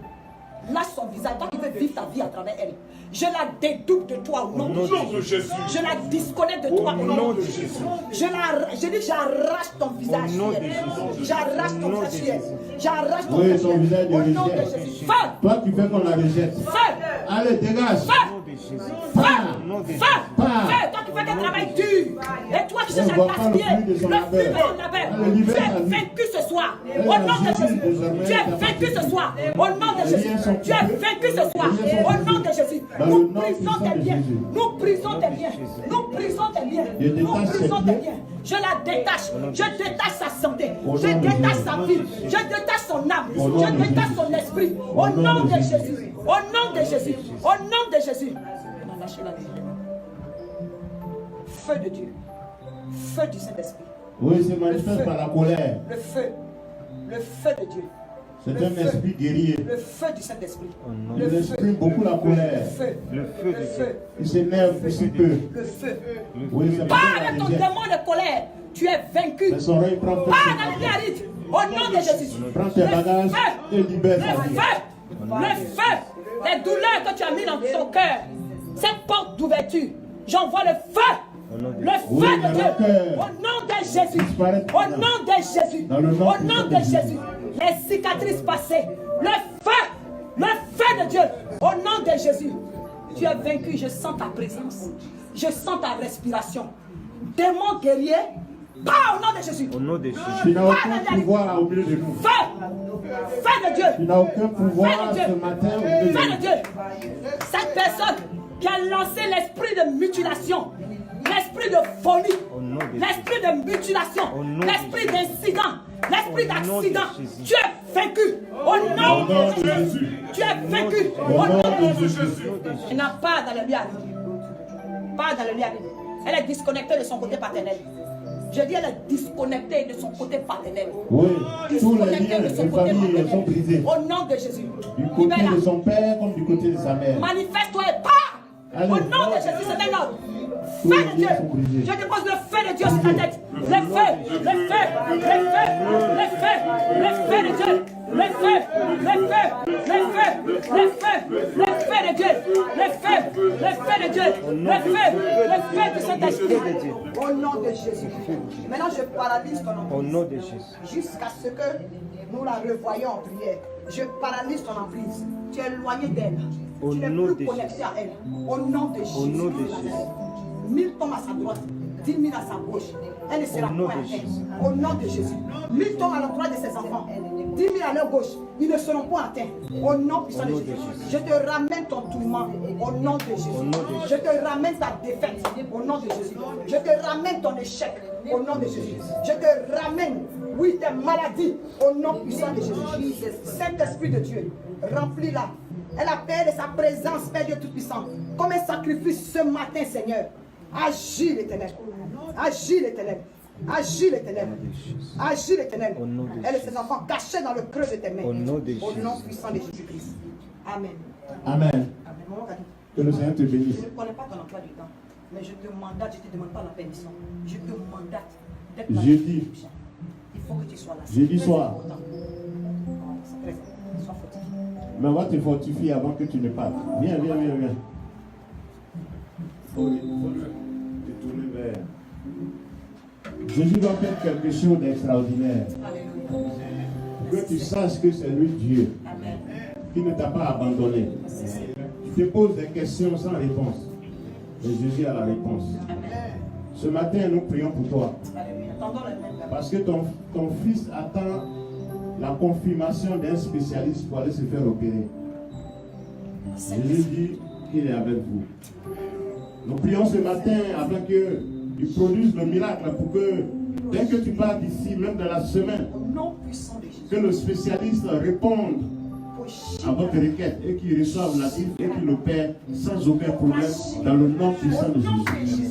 Lâche son visage. Toi qui veux vivre ta vie à travers elle. Je la dédouble de toi au nom de Jésus. Je la disconnecte de toi au nom de Jésus. Je dis j'arrache ton visage. Au nom de sur elle. Jésus. J'arrache ton Au nom de visage. sur elle. Jésus. J'arrache ton Oui, visage. ton sur elle. visage de Au nom de rejet. Jésus. Feu. Toi qui fais qu'on la rejette. Feu. Allez, dégage. Feu. Au nom de Jésus. Pars. Au nom de Feu. Jésus. Pars. Feu. Toi qui fais un travail dur. Et toi qui cherches On à voit pas le gaspiller fruit de son le labeur. fruit de son labeur. Elle libère Tu sa es vie. vaincu ce soir. Elle Au a nom de Jésus Jésus. désormais Tu es ta vaincu partie. ce soir. Au nom de Les Jésus. liens sont Tu es coupés. vaincu ce soir. Les liens sont Au nom de coupés. Jésus. Dans le Nous nom brisons puissant tes de biens. Jésus. Nous brisons tes biens. Nous brisons tes biens. Je Nous détache ses brisons tes pieds. biens. Je la détache. Je détache sa santé. Au Je nom de détache Jésus. sa vie. Je détache son âme. Au nom Je de détache Jésus. son esprit. Au Au nom nom de de Jésus. Jésus. Au nom de Jésus. Au nom de Jésus. On a lâché la vie. Feu de Dieu. Feu du Saint-Esprit. Oui, c'est manifeste par la colère. Le feu. Le feu de Dieu. C'est Le un feu. esprit guerrier. Le feu du Saint-Esprit. nom Le Il feu. exprime beaucoup la Le colère. feu. Le feu de Le Dieu. feu. Il s'énerve pour si peu. Le feu. Oui, c'est pour ça Pas qu'on de la ton rejette. démon de colère. Tu es vaincu. Mais son règne prend Pas force. dans le diarrhée. Au nom de Jésus. Prends tes bagages et libère Le ta vie. feu. Le feu. Les douleurs que tu as mis dans son cœur. Cette porte d'ouverture. J'envoie le feu. Le feu Oui, de dans Dieu. le cœur. Au nom de Jésus. Disparaître Au maintenant. nom de Jésus. Dans le nom Au puissant nom de de Jésus. Jésus. Les cicatrices passées. Le feu. Le feu de Dieu. Au nom de Jésus. Tu es vaincu. Je sens ta présence. Je sens ta respiration. Démon guerrier. Pas au nom de Jésus. Au nom de Jésus. Tu n'as aucun pouvoir au milieu de nous. Feu. Feu de Dieu. Tu n'as aucun pouvoir Feu de Dieu. ce matin au milieu de Feu de nous. Dieu. Cette personne qui a lancé l'esprit de mutilation, l'esprit de folie, Au nom de l'esprit de mutilation, Au nom de l'esprit Jésus. d'incident, l'esprit Au nom de d'accident, Jésus. tu es vaincu. Au nom de Jésus. Tu es vaincu. Au nom de Jésus. Elle n'a pas dans le liard. Pas dans le liard. Elle est disconnectée de son côté paternel. Je dis, elle est disconnectée de son côté paternel. Oui, tous les Disconnectée liens de de son côté famille sont brisés. paternel. Au nom de Jésus. Du côté Libère-la. de son père comme du côté de sa mère. Manifeste-toi et pars. Allez. Au nom de Jésus, c'est un ordre. Tous Feu les de Dieu. liens sont brisés. Je dépose le feu de Dieu sur ta tête. Le feu, le feu, le feu, le feu, le feu de Dieu. Le feu, le feu, le feu, le feu, le feu de Dieu. Le feu, le feu de Dieu. Le feu du Saint-Esprit. Au nom de Jésus. Maintenant, je paralyse ton Au emprise. nom de Jésus. Jusqu'à ce que nous la revoyons en prière. Je paralyse ton emprise. Tu es éloigné d'elle. Au Tu n'es nom plus de connecté à elle. Au nom de Jésus. Au nom de Jésus. 1000 tombent à sa droite, 10 000 à sa gauche. Elle ne sera Au nom point de à terre. Jésus. Au nom de Jésus. 1000 tombent à l'endroit de ses enfants, 10 000 à leur gauche. Ils ne seront point à terre. Au nom puissant de nom de Jésus. Jésus. Je te ramène ton tourment. Au nom de Jésus. Au nom de Je te ramène ta défaite. Au nom de Jésus. Je te ramène ton échec. Au nom de Jésus. Je te ramène, oui, tes maladies. Au nom puissant de Jésus. Saint-Esprit de Dieu, remplis-la. Elle appelle sa présence, Père Dieu Tout-Puissant, comme un sacrifice ce matin, Seigneur. Agis l'Éternel. Agis l'Éternel. Agis l'Éternel. Agis l'Éternel. Au nom de Elle et Jésus. ses enfants cachés dans le creux de tes mains. Au nom de Au nom Jésus. puissant de Jésus-Christ. Amen. Amen. Amen. Maman Kadi, Que le Seigneur te bénisse. je ne connais pas ton emploi du temps, mais je te mandate, je ne te demande pas la permission. Je te mandate d'être là. Jeudi. Il faut que tu sois là. Jeudi C'est très soir. important. C'est très important. Sois fortifié. Mais on va te fortifier avant que tu ne partes. Viens, viens, viens, viens. Il faut te tourner vers. Jésus va faire quelque chose d'extraordinaire. Alléluia. Que tu saches que c'est lui Dieu Amen. qui ne t'a pas abandonné. Tu te poses des questions sans réponse. Et Jésus a la réponse. Ce matin, nous prions pour toi. Alléluia. Tendons les mains. Parce que ton fils attend la confirmation d'un spécialiste pour aller se faire opérer. Jésus dit qu'il est avec vous. Nous prions ce matin afin qu'il produise le miracle pour que, dès que tu pars d'ici, même dans la semaine, Au nom puissant de Jésus. que le spécialiste réponde à votre requête et qui reçoivent la Bible et qui le paient sans aucun problème dans le nom puissant de Jésus.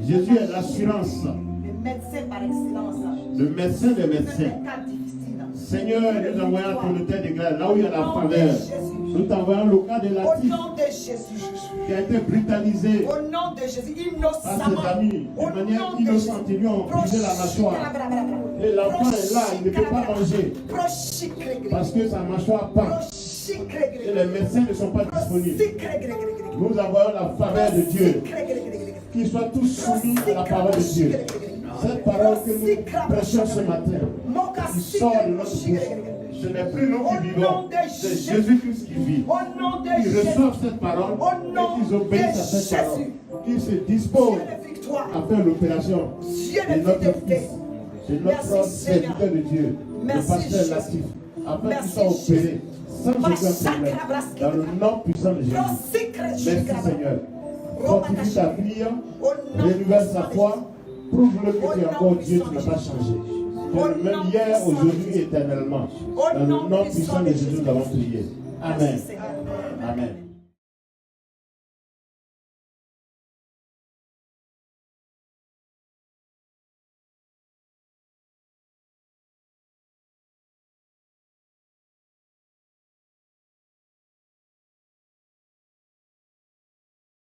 Jésus est l'assurance, Le médecin par excellence. le médecin des médecins. Dans les cas difficiles. Seigneur, nous envoyons ton terre de grâce, là où il y a la faveur. Nous t'envoyons le cas de Au Latif nom de Jésus. qui a été brutalisé Au nom de Jésus. par Innocemment. ses amis. Au De manière nom de innocente, ils lui ont brisé la mâchoire. Et l'enfant est là, il ne peut pas manger parce que sa mâchoire part. Et les médecins ne sont pas disponibles. Nous envoyons la faveur de Dieu. Qu'ils soient tous soumis à la parole de Dieu. Cette parole que nous prêchons ce matin, qui sort de notre bouche, ce n'est plus nous qui vivons, c'est Jésus-Christ qui vit. Qu'ils reçoivent cette parole et qu'ils obéissent à cette parole. Qu'ils se disposent à faire l'opération de notre fils, de notre serviteur de Dieu, le pasteur Latif, afin qu'il soit opéré sans aucun problème, dans le nom puissant de Jésus. Merci Seigneur. Fortifie ta fille, renouvelle sa foi, prouve-le que tu es encore Dieu, tu n'as pas changé. Tu es le même hier, aujourd'hui, éternellement. Dans le nom puissant de Jésus, nous avons prié. Amen. Amen.